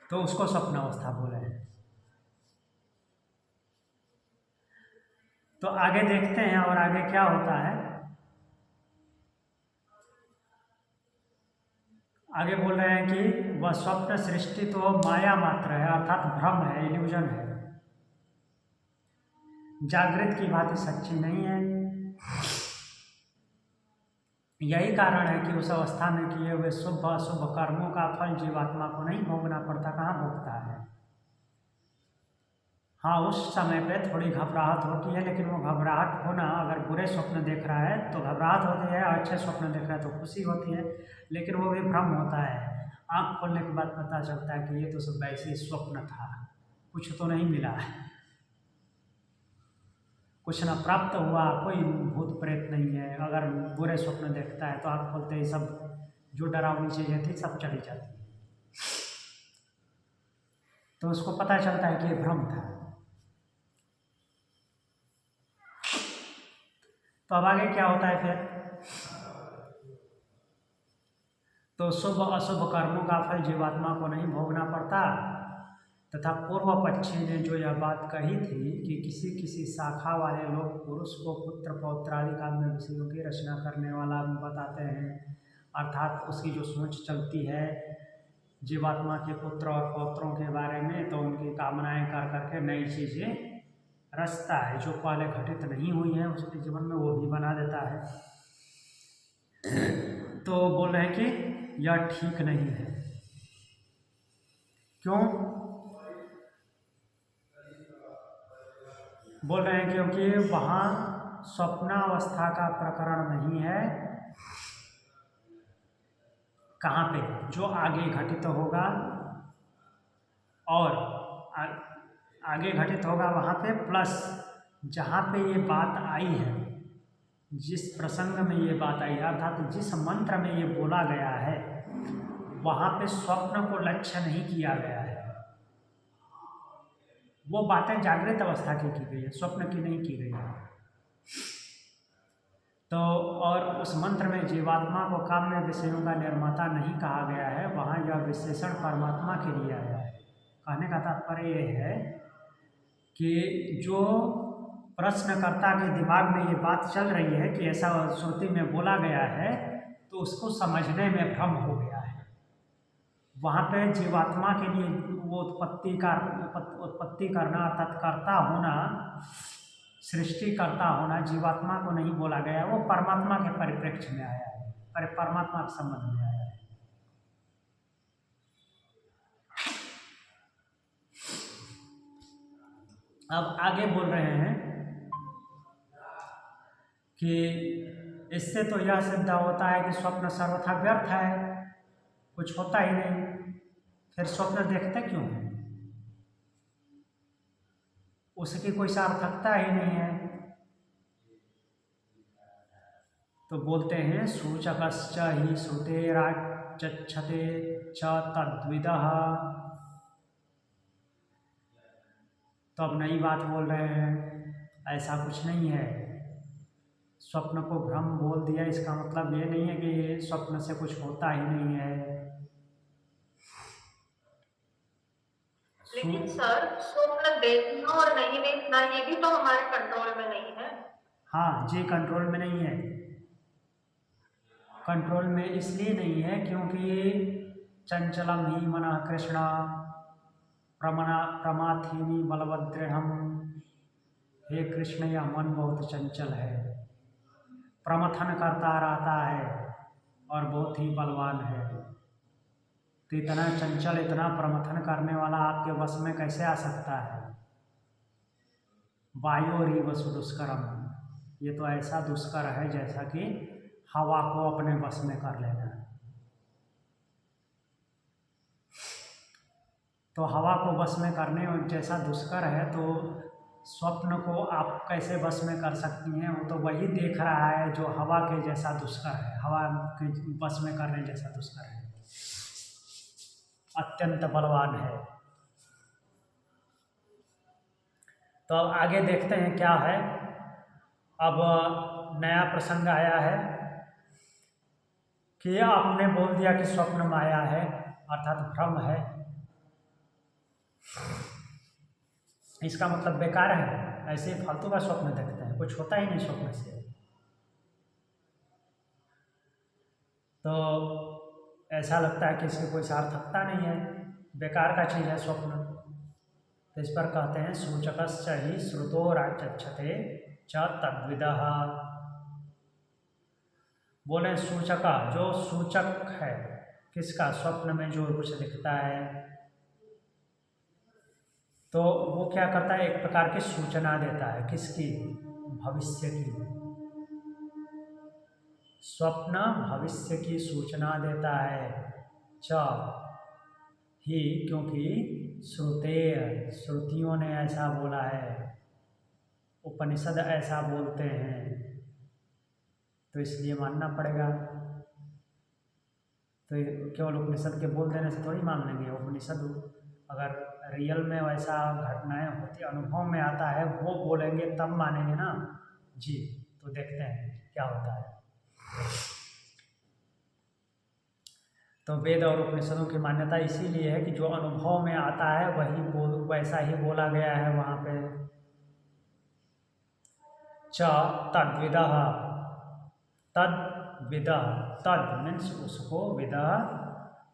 तो उसको स्वप्न अवस्था बोले हैं। तो आगे देखते हैं और आगे क्या होता है। आगे बोल रहे हैं कि वह स्वप्न सृष्टि तो माया मात्र है, अर्थात भ्रम है, इल्यूजन है, जागृत की भांति सच्ची नहीं है। यही कारण है कि उस अवस्था में किए हुए शुभ अशुभ कर्मों का फल जीवात्मा को नहीं भोगना पड़ता। कहाँ भोगता है? हाँ, उस समय पे थोड़ी घबराहट होती है, लेकिन वो घबराहट होना, अगर बुरे स्वप्न देख रहा है तो घबराहट होती है, अच्छे स्वप्न देख रहा है तो खुशी होती है, लेकिन वो भी भ्रम होता है। आँख खोलने के बाद पता चलता है कि ये तो सब वैसे ही स्वप्न था, कुछ तो नहीं मिला है, कुछ न प्राप्त हुआ, कोई भूत प्रेत नहीं है। अगर बुरे स्वप्न देखता है तो आँख खोलते ही सब जो डरावनी चीज़ें थी सब चली जाती है, तो उसको पता चलता है कि ये भ्रम था। तो अब आगे क्या होता है फिर? तो शुभ अशुभ कर्मों का फल जीवात्मा को नहीं भोगना पड़ता। तथा पूर्व पक्षी ने जो यह बात कही थी कि किसी किसी शाखा वाले लोग पुरुष को पुत्र पौत्र आदि काम्य विषयों की रचना करने वाला बताते हैं, अर्थात उसकी जो सोच चलती है जीवात्मा के पुत्र और पौत्रों के बारे में, तो उनकी कामनाएं कर करके नई चीज़ें रचता है, जो पहले घटित नहीं हुई है उसके जीवन में वो भी बना देता है। तो बोल रहे हैं कि यह ठीक नहीं है। क्यों? बोल रहे हैं क्योंकि वहाँ स्वप्नावस्था का प्रकरण नहीं है। कहाँ पे? जो आगे घटित होगा, और आगे घटित होगा वहाँ पे, प्लस जहाँ पे ये बात आई है, जिस प्रसंग में ये बात आई है, अर्थात जिस मंत्र में ये बोला गया है, वहाँ पे स्वप्न को लक्ष्य नहीं किया गया है। वो बातें जागृत अवस्था की गई है, स्वप्न की नहीं की गई है। तो और उस मंत्र में जीवात्मा को काम्य विषयों का निर्माता नहीं कहा गया है, वहाँ यह विशेषण परमात्मा के लिए आया है। कहने का तात्पर्य ये है कि जो प्रश्नकर्ता के दिमाग में ये बात चल रही है कि ऐसा श्रुति में बोला गया है, तो उसको समझने में भ्रम हो गया है। वहाँ पे जीवात्मा के लिए वो उत्पत्ति करना, अर्थात कर्ता होना, सृष्टि करता होना जीवात्मा को नहीं बोला गया, वो परमात्मा के परिप्रेक्ष्य में आया है, परमात्मा के संबंध में आया है। अब आगे बोल रहे हैं कि इससे तो यह सिद्ध होता है कि स्वप्न सर्वथा व्यर्थ है, कुछ होता ही नहीं, फिर स्वप्न देखते क्यों हैं? उसकी कोई सार्थकता ही नहीं है। तो बोलते हैं सूचकश्च ही श्रुतेराचक्षते च तद्विदः। तो अब नई बात बोल रहे हैं, ऐसा कुछ नहीं है। स्वप्न को भ्रम बोल दिया, इसका मतलब ये नहीं है कि स्वप्न से कुछ होता ही नहीं है। लेकिन सर, स्वप्न देखना और नहीं देखना ये भी तो हमारे कंट्रोल में नहीं है। हाँ जी, कंट्रोल में नहीं है। कंट्रोल में इसलिए नहीं है क्योंकि चंचलम ही मनः कृष्ण प्रमाथीनी बलवदृढ़। हे कृष्ण, यह मन बहुत चंचल है, प्रमथन करता रहता है और बहुत ही बलवान है। तो इतना चंचल, इतना प्रमथन करने वाला आपके वश में कैसे आ सकता है? वायोरीव सुदुष्करम, ये तो ऐसा दुष्कर है जैसा कि हवा को अपने वश में कर लेना है। तो हवा को वश में करने जैसा दुष्कर है, तो स्वप्न को आप कैसे वश में कर सकती हैं? वो तो वही देख रहा है जो हवा के जैसा दुष्कर है, हवा के वश में करने जैसा दुष्कर है, अत्यंत बलवान है। तो अब आगे देखते हैं क्या है। अब नया प्रसंग आया है कि आपने बोल दिया कि स्वप्न माया है, अर्थात भ्रम है, इसका मतलब बेकार है, ऐसे फालतू का स्वप्न देखते हैं, कुछ होता ही नहीं स्वप्न से। तो ऐसा लगता है कि इसकी कोई सार्थकता नहीं है, बेकार का चीज़ है स्वप्न। तो इस पर कहते हैं सूचकश्च ही श्रुतोराचक्षते च तद्विदः। बोले सूचका, जो सूचक है किसका, स्वप्न में जो कुछ दिखता है, तो वो क्या करता है, एक प्रकार की सूचना देता है। किसकी? भविष्य की। स्वप्न भविष्य की सूचना देता है। च ही, क्योंकि श्रुतियों ने ऐसा बोला है, उपनिषद ऐसा बोलते हैं, तो इसलिए मानना पड़ेगा। तो केवल उपनिषद के बोल देने से थोड़ी मान लेंगे। उपनिषद अगर रियल में वैसा घटनाएं होती, अनुभव में आता है, वो बोलेंगे तब मानेंगे ना जी। तो देखते हैं क्या होता है। तो वेद और उपनिषदों की मान्यता इसीलिए है कि जो अनुभव में आता है वही वैसा ही बोला गया है वहाँ पे। च तद्विदः, तद्विदः, तद मीन्स उसको, विदः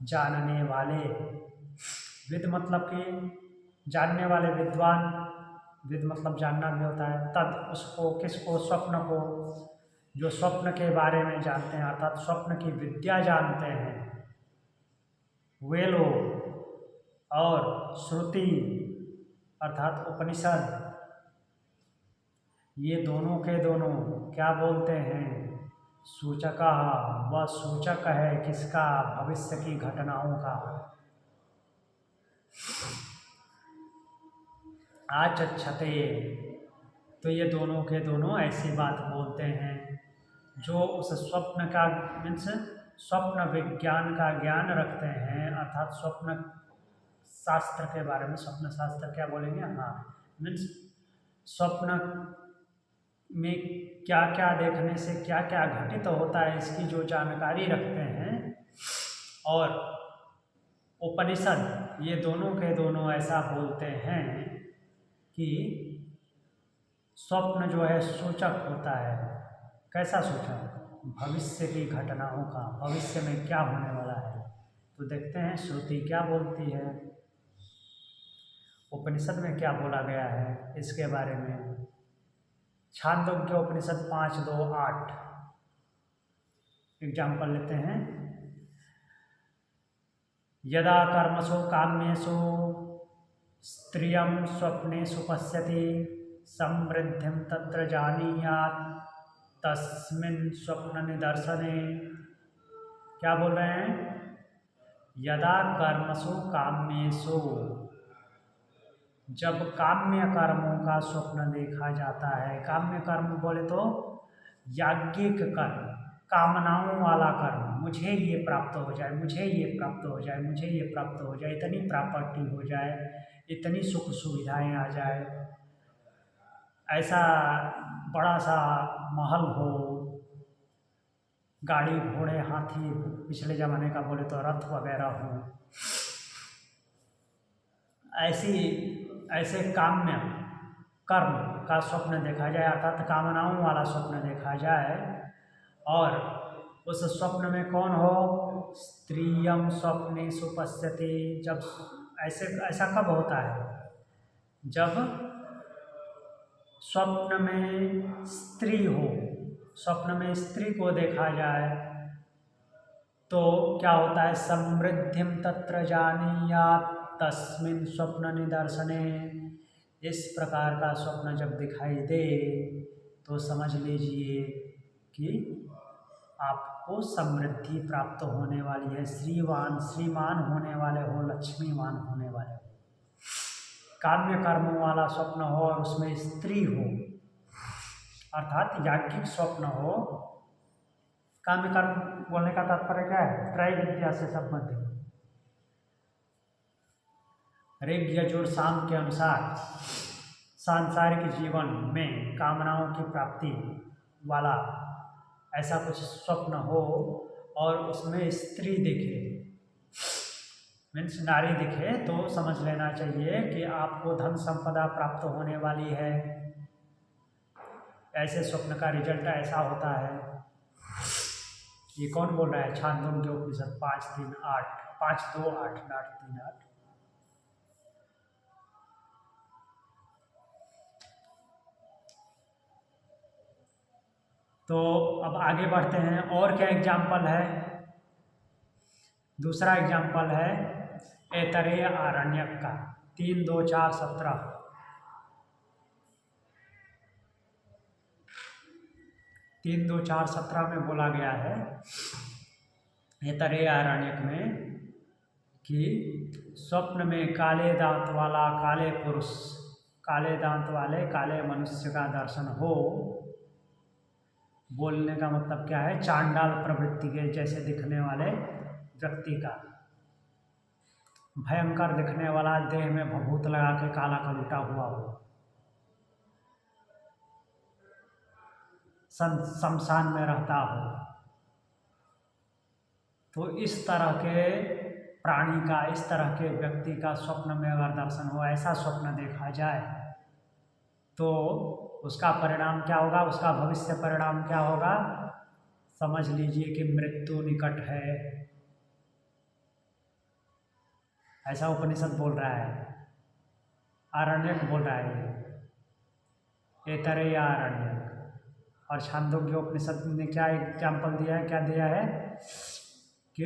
जानने वाले, विद मतलब कि जानने वाले, विद्वान, विद मतलब जानना भी होता है। तद उसको, किसको? स्वप्न को, जो स्वप्न के बारे में जानते हैं, अर्थात स्वप्न की विद्या जानते हैं वे लोग। और श्रुति अर्थात उपनिषद, ये दोनों के दोनों क्या बोलते हैं? सूचका, वह सूचक है किसका? भविष्य की घटनाओं का। आचक्षते, तो ये दोनों के दोनों ऐसी बात बोलते हैं जो उस स्वप्न का मीन्स स्वप्न विज्ञान का ज्ञान रखते हैं, अर्थात स्वप्न शास्त्र के बारे में। स्वप्न शास्त्र क्या बोलेंगे? हाँ, मीन्स स्वप्न में क्या क्या देखने से क्या क्या घटित होता है, इसकी जो जानकारी रखते हैं। और उपनिषद, ये दोनों के दोनों ऐसा बोलते हैं कि स्वप्न जो है सूचक होता है। कैसा सूचक? भविष्य की घटनाओं का, भविष्य में क्या होने वाला है। तो देखते हैं श्रुति क्या बोलती है, उपनिषद में क्या बोला गया है इसके बारे में। छांदोग्य उपनिषद 5:2-8 एग्जाम्पल लेते हैं। यदा कर्मसु काम्येषु स्त्रियं स्वप्नेषु पश्यति समृद्धिं तत्र जानीयात् तस्मिन् स्वप्न निदर्शने। क्या बोल रहे हैं? यदा कर्मसु काम्येषु, जब काम्य कर्मों का स्वप्न देखा जाता है। काम्य कर्म बोले तो याज्ञिक कर्म, कामनाओं वाला कर्म। मुझे ये प्राप्त हो जाए, मुझे ये प्राप्त हो जाए, मुझे ये प्राप्त हो जाए, इतनी प्रॉपर्टी हो जाए, इतनी सुख सुविधाएं आ जाए, ऐसा बड़ा सा महल हो, गाड़ी घोड़े हाथी, पिछले ज़माने का बोले तो रथ वगैरह हो, ऐसे काम्य कर्म का स्वप्न देखा जाए, अर्थात कामनाओं वाला स्वप्न देखा जाए। और उस स्वप्न में कौन हो? स्त्रियम स्वप्ने सुपश्यते। जब ऐसा कब होता है? जब स्वप्न में स्त्री हो, स्वप्न में स्त्री को देखा जाए तो क्या होता है? समृद्धिम तत्र जानीयात् तस्मिन् स्वप्न निदर्शने। इस प्रकार का स्वप्न जब दिखाई दे तो समझ लीजिए कि आपको समृद्धि प्राप्त होने वाली है, श्रीमान होने वाले हो, लक्ष्मीवान होने वाले हो। काम्य कर्मों वाला स्वप्न हो और उसमें स्त्री हो, अर्थात याज्ञिक स्वप्न हो। काम्य कर्म बोलने का तात्पर्य क्या है? त्रय विद्या से संबंधित। ऋग यजुर साम के अनुसार सांसारिक जीवन में कामनाओं की प्राप्ति वाला ऐसा कुछ स्वप्न हो और उसमें स्त्री दिखे, मीन्स नारी दिखे, तो समझ लेना चाहिए कि आपको धन संपदा प्राप्त होने वाली है। ऐसे स्वप्न का रिजल्ट ऐसा होता है। ये कौन बोल रहा है? छांदोग्य उपनिषद 5:3-8, 5:2-8, 8:3-8। तो अब आगे बढ़ते हैं। और क्या एग्जाम्पल है? दूसरा एग्जाम्पल है ऐतरेय आरण्यक का 3:2-4-17। 3:2-4-17 में बोला गया है ऐतरेय आरण्यक में कि स्वप्न में काले दांत वाला काले पुरुष, काले दांत वाले काले मनुष्य का दर्शन हो। बोलने का मतलब क्या है? चांडाल प्रवृत्ति के जैसे दिखने वाले व्यक्ति का, भयंकर दिखने वाला, देह में भभूत लगा के काला कलूटा हुआ हो, शमशान में रहता हो। तो इस तरह के प्राणी का, इस तरह के व्यक्ति का स्वप्न में अगर दर्शन हो, ऐसा स्वप्न देखा जाए तो उसका परिणाम क्या होगा? उसका भविष्य परिणाम क्या होगा? समझ लीजिए कि मृत्यु निकट है, ऐसा उपनिषद बोल रहा है, आरण्यक बोल रहा है, ऐतरेय आरण्यक। और छांदोग्य उपनिषद ने क्या एग्जाम्पल दिया है? क्या दिया है कि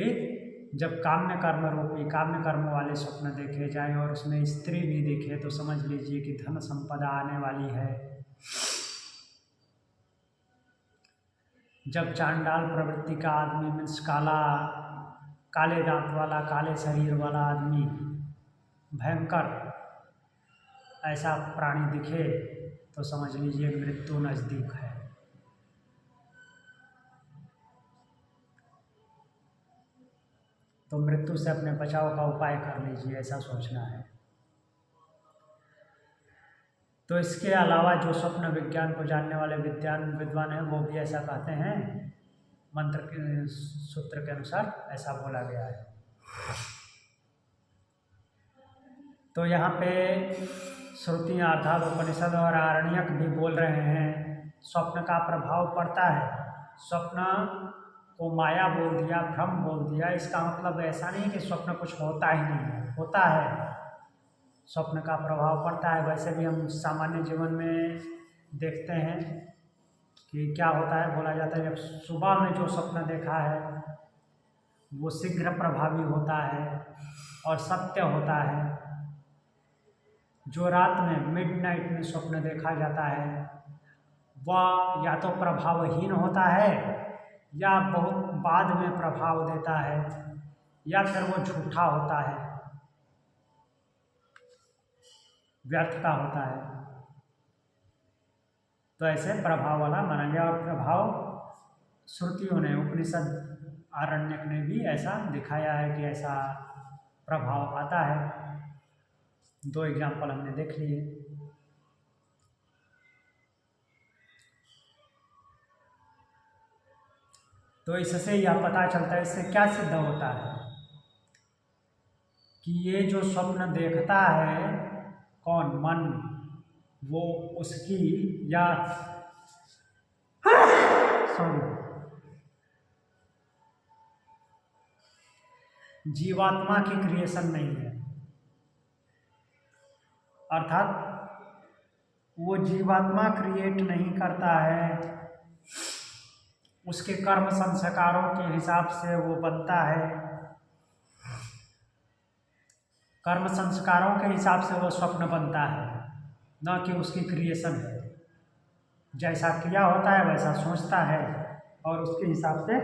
जब काम्य कर्म वाले स्वप्न देखे जाएं और उसमें स्त्री भी दिखे तो समझ लीजिए कि धन संपदा आने वाली है। जब चांडाल प्रवृत्ति का आदमी, मीन्स काले दांत वाला, काले शरीर वाला आदमी, भयंकर ऐसा प्राणी दिखे तो समझ लीजिए मृत्यु नज़दीक है। तो मृत्यु से अपने बचाव का उपाय कर लीजिए, ऐसा सोचना है। तो इसके अलावा जो स्वप्न विज्ञान को जानने वाले विद्वान हैं वो भी ऐसा कहते हैं, मंत्र के सूत्र के अनुसार ऐसा बोला गया है। तो यहाँ पे श्रुतियाँ अर्थात उपनिषद और आरण्यक भी बोल रहे हैं स्वप्न का प्रभाव पड़ता है। स्वप्न को माया बोल दिया, भ्रम बोल दिया, इसका मतलब ऐसा नहीं कि स्वप्न कुछ होता ही नहीं है, होता है, स्वप्न का प्रभाव पड़ता है। वैसे भी हम सामान्य जीवन में देखते हैं कि क्या होता है, बोला जाता है जब सुबह में जो स्वप्न देखा है वो शीघ्र प्रभावी होता है और सत्य होता है। जो रात में मिडनाइट में स्वप्न देखा जाता है वह या तो प्रभावहीन होता है या बहुत बाद में प्रभाव देता है या फिर वो झूठा होता है, व्यर्थ का होता है। तो ऐसे प्रभाव वाला माना गया और प्रभाव श्रुतियों ने, उपनिषद आरण्यक ने भी ऐसा दिखाया है कि ऐसा प्रभाव आता है। 2 एग्जाम्पल हमने देख लिए। तो इससे यह पता चलता है, इससे क्या सिद्ध होता है कि ये जो स्वप्न देखता है कौन, मन, वो उसकी या जीवात्मा की क्रिएशन नहीं है, अर्थात वो जीवात्मा क्रिएट नहीं करता है, उसके कर्म संस्कारों के हिसाब से वो बनता है, कर्म संस्कारों के हिसाब से वो स्वप्न बनता है, न कि उसकी क्रिएशन है। जैसा किया होता है वैसा सोचता है और उसके हिसाब से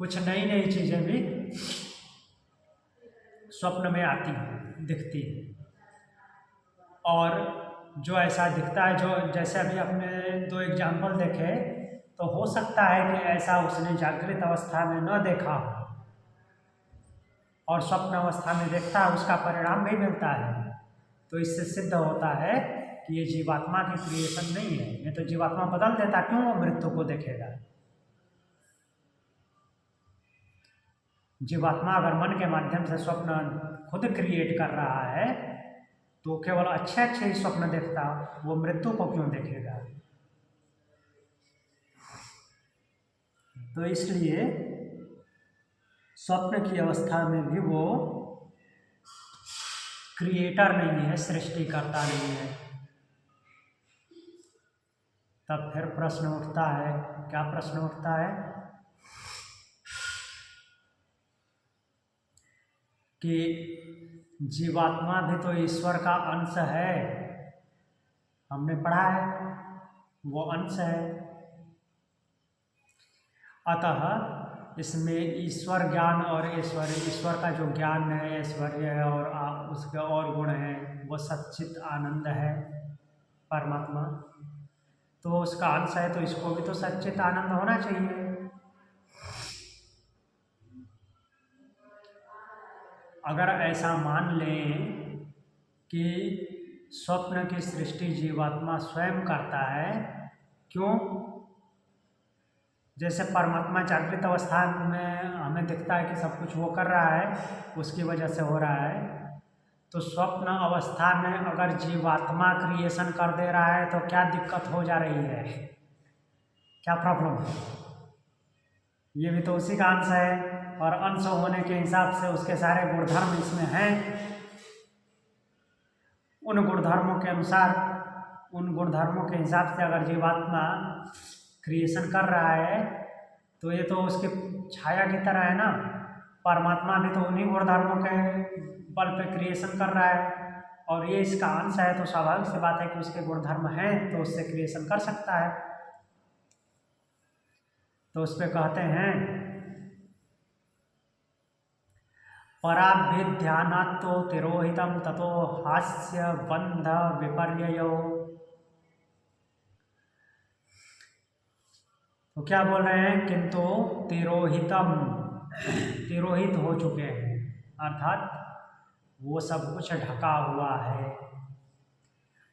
कुछ नई नई चीज़ें भी स्वप्न में आती हैं, दिखती हैं। और जो ऐसा दिखता है, जो जैसे अभी अपने 2 एग्जाम्पल देखे, तो हो सकता है कि ऐसा उसने जागृत अवस्था में न देखा हो और स्वप्न अवस्था में देखता है, उसका परिणाम भी मिलता है। तो इससे सिद्ध होता है कि ये जीवात्मा की क्रिएशन नहीं है। ये तो जीवात्मा बदल देता, क्यों वो मृत्यु को देखेगा? जीवात्मा अगर मन के माध्यम से स्वप्न खुद क्रिएट कर रहा है तो केवल अच्छे अच्छे ही स्वप्न देखता, वो मृत्यु को क्यों देखेगा? तो इसलिए स्वप्न की अवस्था में भी वो क्रिएटर नहीं है, सृष्टिकर्ता नहीं है। तब फिर प्रश्न उठता है, क्या प्रश्न उठता है कि जीवात्मा भी तो ईश्वर का अंश है। हमने पढ़ा है वो अंश है, अतः इसमें ईश्वर ज्ञान और ईश्वर का जो ज्ञान है, ऐश्वर्य है और उसके और गुण हैं, वो सच्चित आनंद है परमात्मा, तो उसका अंश है, तो इसको भी तो सच्चित आनंद होना चाहिए। अगर ऐसा मान लें कि स्वप्न की सृष्टि जीवात्मा स्वयं करता है, क्यों? जैसे परमात्मा जागृत अवस्था में हमें दिखता है कि सब कुछ वो कर रहा है, उसकी वजह से हो रहा है, तो स्वप्न अवस्था में अगर जीवात्मा क्रिएशन कर दे रहा है तो क्या दिक्कत हो जा रही है? क्या प्रॉब्लम है? ये भी तो उसी का अंश है और अंश होने के हिसाब से उसके सारे गुणधर्म इसमें हैं। उन गुणधर्मों के अनुसार, उन गुणधर्मों के हिसाब से अगर जीवात्मा क्रिएशन कर रहा है तो ये तो उसके छाया की तरह है ना। परमात्मा भी तो उन्हीं गुणधर्मों के बल पे क्रिएशन कर रहा है और ये इसका अंश है, तो स्वाभाविक सी बात है कि उसके गुणधर्म हैं तो उससे क्रिएशन कर सकता है। तो उस पर कहते हैं पराभ्यध्यानात्तो तिरोहितम ततो हास्य बंध विपर्ययो। तो क्या बोल रहे हैं? किंतु तिरोहितम, तिरोहित हो चुके हैं, अर्थात वो सब कुछ ढका हुआ है।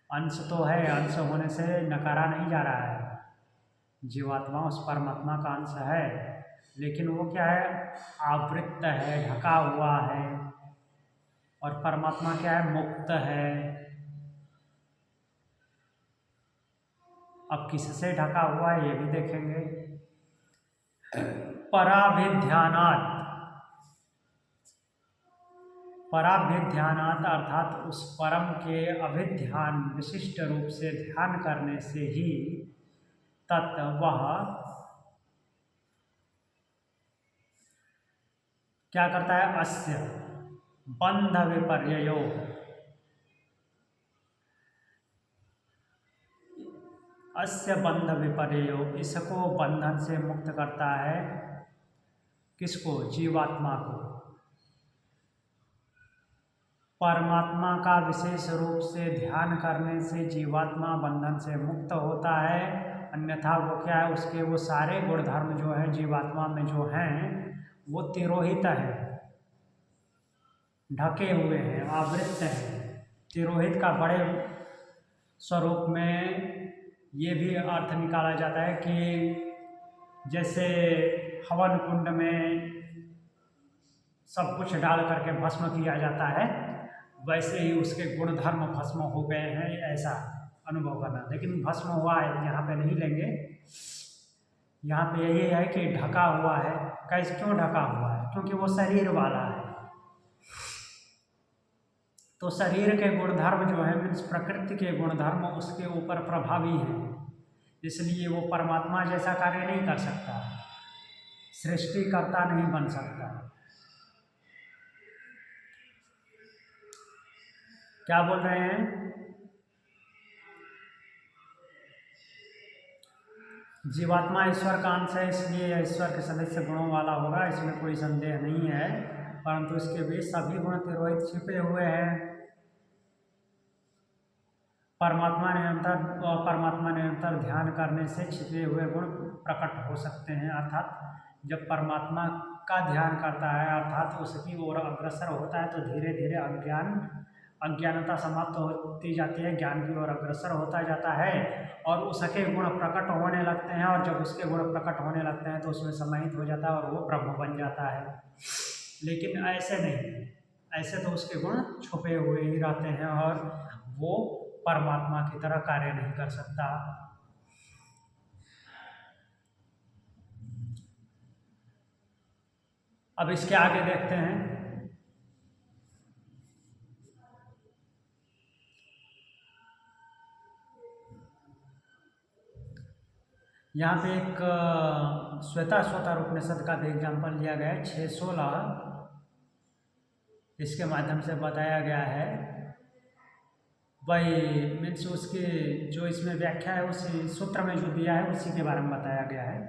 अंश तो है, अंश होने से नकारा नहीं जा रहा है। जीवात्मा उस परमात्मा का अंश है, लेकिन वो क्या है? आवृत्त है, ढका हुआ है। और परमात्मा क्या है? मुक्त है। अब किससे ढका हुआ है ये भी देखेंगे। पराभिध्यानात्, पराभिध्यानात् अर्थात उस परम के अभिध्यान, विशिष्ट रूप से ध्यान करने से ही तत् वह क्या करता है? अस्य बंध विपर्ययो, अस्य बंध विपर्ययो, इसको बंधन से मुक्त करता है। किसको? जीवात्मा को। परमात्मा का विशेष रूप से ध्यान करने से जीवात्मा बंधन से मुक्त होता है, अन्यथा वो क्या है? उसके वो सारे गुणधर्म जो हैं जीवात्मा में जो हैं वो तिरोहित है, ढके हुए हैं, आवृत हैं। तिरोहित का बड़े स्वरूप में ये भी अर्थ निकाला जाता है कि जैसे हवन कुंड में सब कुछ डाल करके भस्म किया जाता है, वैसे ही उसके गुणधर्म भस्म हो गए हैं, ऐसा अनुभव करना। लेकिन भस्म हुआ है यहाँ पे नहीं लेंगे, यहाँ पे यही है कि ढका हुआ है। कैसे, क्यों ढका हुआ है? क्योंकि वो शरीर वाला है। तो शरीर के गुणधर्म जो है, मीन्स प्रकृति के गुणधर्म उसके ऊपर प्रभावी हैं, इसलिए वो परमात्मा जैसा कार्य नहीं कर सकता, सृष्टिकर्ता नहीं बन सकता। क्या बोल रहे हैं? जीवात्मा ईश्वर का अंश है, इसलिए ईश्वर के सदस्य गुणों वाला होगा, इसमें कोई संदेह नहीं है। परंतु इसके बीच सभी गुण तिरोहित छिपे हुए हैं। परमात्मा निरंतर ध्यान करने से छिपे हुए गुण प्रकट हो सकते हैं। अर्थात जब परमात्मा का ध्यान करता है, अर्थात उसकी ओर अग्रसर होता है, तो धीरे धीरे अज्ञानता समाप्त होती जाती है, ज्ञान की ओर अग्रसर होता जाता है और उसके गुण प्रकट होने लगते हैं। और जब उसके गुण प्रकट होने लगते हैं तो उसमें समाहित हो जाता है और वो ब्रह्म बन जाता है। लेकिन ऐसे नहीं, ऐसे तो उसके गुण छुपे हुए ही रहते हैं और वो परमात्मा की तरह कार्य नहीं कर सकता। अब इसके आगे देखते हैं। यहाँ पे एक श्वेताश्वतर उपनिषद का भी एग्जाम्पल दिया गया है, 6:16। इसके माध्यम से बताया गया है, वही मीन्स उसकी जो इसमें व्याख्या है उसी सूत्र में जो दिया है उसी के बारे में बताया गया है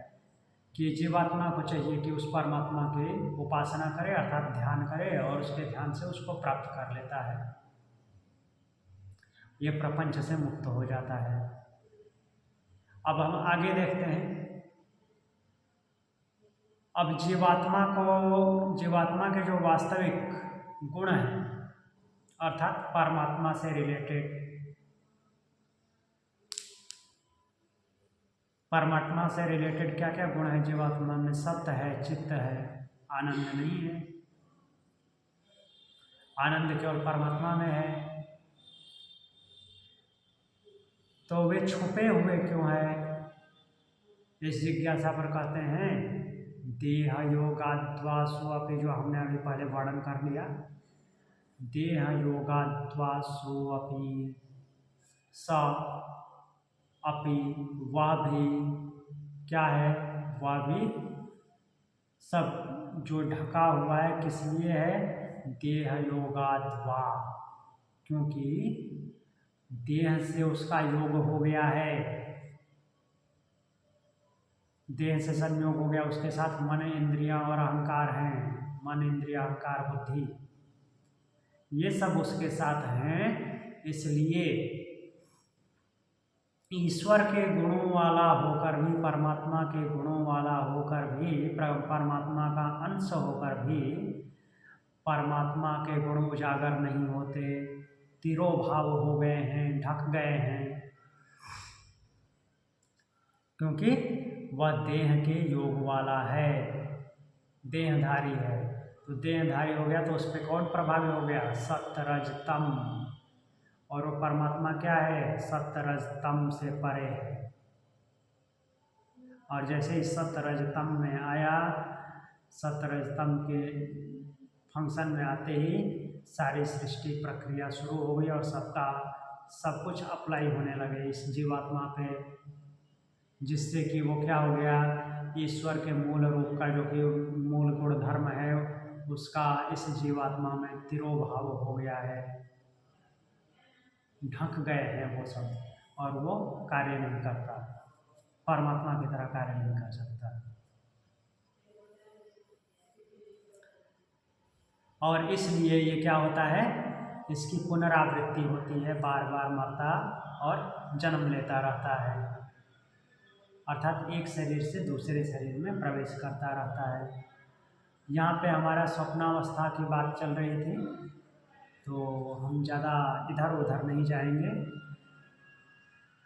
कि जीवात्मा को चाहिए कि उस परमात्मा की उपासना करे, अर्थात ध्यान करे, और उसके ध्यान से उसको प्राप्त कर लेता है, ये प्रपंच से मुक्त हो जाता है। अब हम आगे देखते हैं। अब जीवात्मा के जो वास्तविक गुण हैं, अर्थात परमात्मा से रिलेटेड, परमात्मा से रिलेटेड क्या क्या गुण है जीवात्मा में? सत्य है, चित्त है, आनंद नहीं है। आनंद केवल परमात्मा में है। तो वे छुपे हुए क्यों है? इस जिज्ञासा पर कहते हैं देह योगाद्वासु अपि, जो हमने अभी पहले वर्णन कर लिया। देह योगाद्वासु अपि स अपि, वह भी क्या है? वह भी सब जो ढका हुआ है किस लिए है? देह योगाद्वा, क्योंकि देह से उसका योग हो गया है, देह से संयोग हो गया, उसके साथ मन, इंद्रियां और अहंकार हैं। मन, इंद्रिय, अहंकार, बुद्धि, ये सब उसके साथ हैं। इसलिए ईश्वर के गुणों वाला होकर भी, परमात्मा के गुणों वाला होकर भी, परमात्मा का अंश होकर भी परमात्मा के गुण उजागर नहीं होते, तिरोभाव हो गए हैं, ढक गए हैं, क्योंकि वह देह के योग वाला है, देहधारी है। तो देहधारी हो गया तो उस पर कौन प्रभावी हो गया? सत्य रज तम। और वो परमात्मा क्या है? सत्य रज तम से परे है। और जैसे ही सत्य रज तम में आया, सत्य रज तम के फंक्शन में आते ही सारी सृष्टि प्रक्रिया शुरू हो गई और सबका सब कुछ अप्लाई होने लगे इस जीवात्मा पे, जिससे कि वो क्या हो गया? ईश्वर के मूल रूप का जो कि मूल गुण धर्म है उसका इस जीवात्मा में तिरोभाव हो गया है, ढक गए हैं वो सब, और वो कार्य नहीं करता, परमात्मा की तरह कार्य नहीं कर सकता। और इसलिए ये क्या होता है? इसकी पुनरावृत्ति होती है, बार बार मरता और जन्म लेता रहता है, अर्थात एक शरीर से दूसरे शरीर में प्रवेश करता रहता है। यहाँ पे हमारा स्वप्नावस्था की बात चल रही थी, तो हम ज़्यादा इधर उधर नहीं जाएंगे।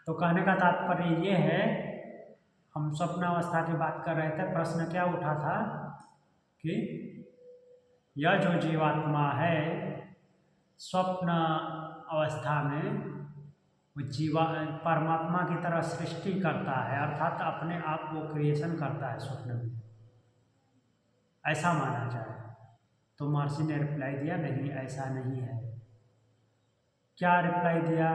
तो कहने का तात्पर्य ये है, हम स्वप्नावस्था की बात कर रहे थे, प्रश्न क्या उठा था कि यह जो जीवात्मा है स्वप्न अवस्था में वो परमात्मा की तरह सृष्टि करता है, अर्थात अपने आप वो क्रिएशन करता है स्वप्न में, ऐसा माना जाए। तो महर्षि ने रिप्लाई दिया, नहीं ऐसा नहीं है। क्या रिप्लाई दिया?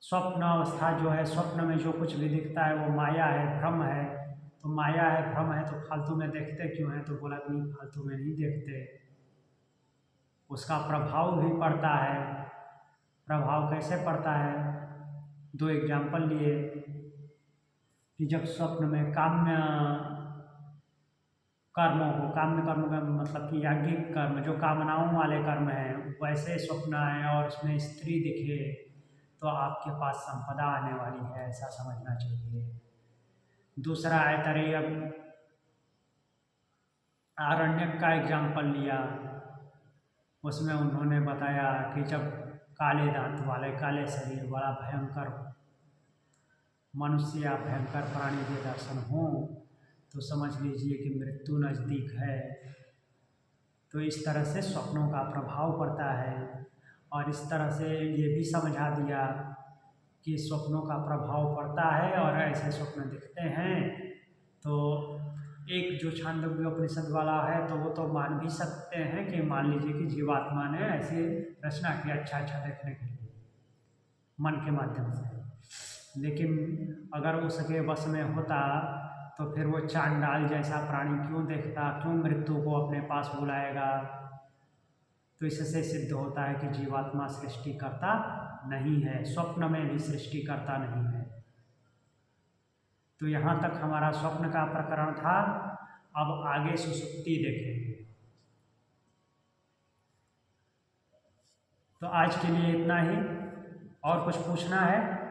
स्वप्न अवस्था जो है, स्वप्न में जो कुछ भी दिखता है वो माया है, भ्रम है। तो माया है, भ्रम है, तो फालतू में देखते क्यों हैं? तो बोला नहीं, फालतू में नहीं देखते, उसका प्रभाव भी पड़ता है। प्रभाव कैसे पड़ता है? 2 एग्जाम्पल लिए कि जब स्वप्न में काम्य कर्मों को, काम्य कर्म का मतलब कि याज्ञिक कर्म, जो कामनाओं वाले कर्म हैं, वैसे स्वप्न आए और उसमें स्त्री दिखे तो आपके पास संपदा आने वाली है, ऐसा समझना चाहिए। दूसरा ऐतरेय आरण्यक का एग्जाम्पल लिया, उसमें उन्होंने बताया कि जब काले दांत वाले, काले शरीर वाला भयंकर मनुष्य या भयंकर प्राणी के दर्शन हों तो समझ लीजिए कि मृत्यु नज़दीक है। तो इस तरह से स्वप्नों का प्रभाव पड़ता है। और इस तरह से ये भी समझा दिया कि स्वप्नों का प्रभाव पड़ता है और ऐसे स्वप्न दिखते हैं। तो एक जो छांदोग्य उपनिषद वाला है तो वो तो मान भी सकते हैं कि मान लीजिए कि जीवात्मा ने ऐसी रचना की अच्छा अच्छा देखने के लिए मन के माध्यम से, लेकिन अगर उसके वश में होता तो फिर वो चांडाल जैसा प्राणी क्यों देखता, क्यों मृत्यु को अपने पास बुलाएगा? तो इससे सिद्ध होता है कि जीवात्मा सृष्टि करता नहीं है, स्वप्न में भी सृष्टि करता नहीं है। तो यहाँ तक हमारा स्वप्न का प्रकरण था। अब आगे सुषुप्ति देखेंगे। तो आज के लिए इतना ही। और कुछ पूछना है?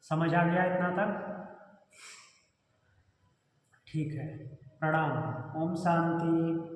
समझ आ गया इतना तक? ठीक है, प्रणाम। ओम शांति।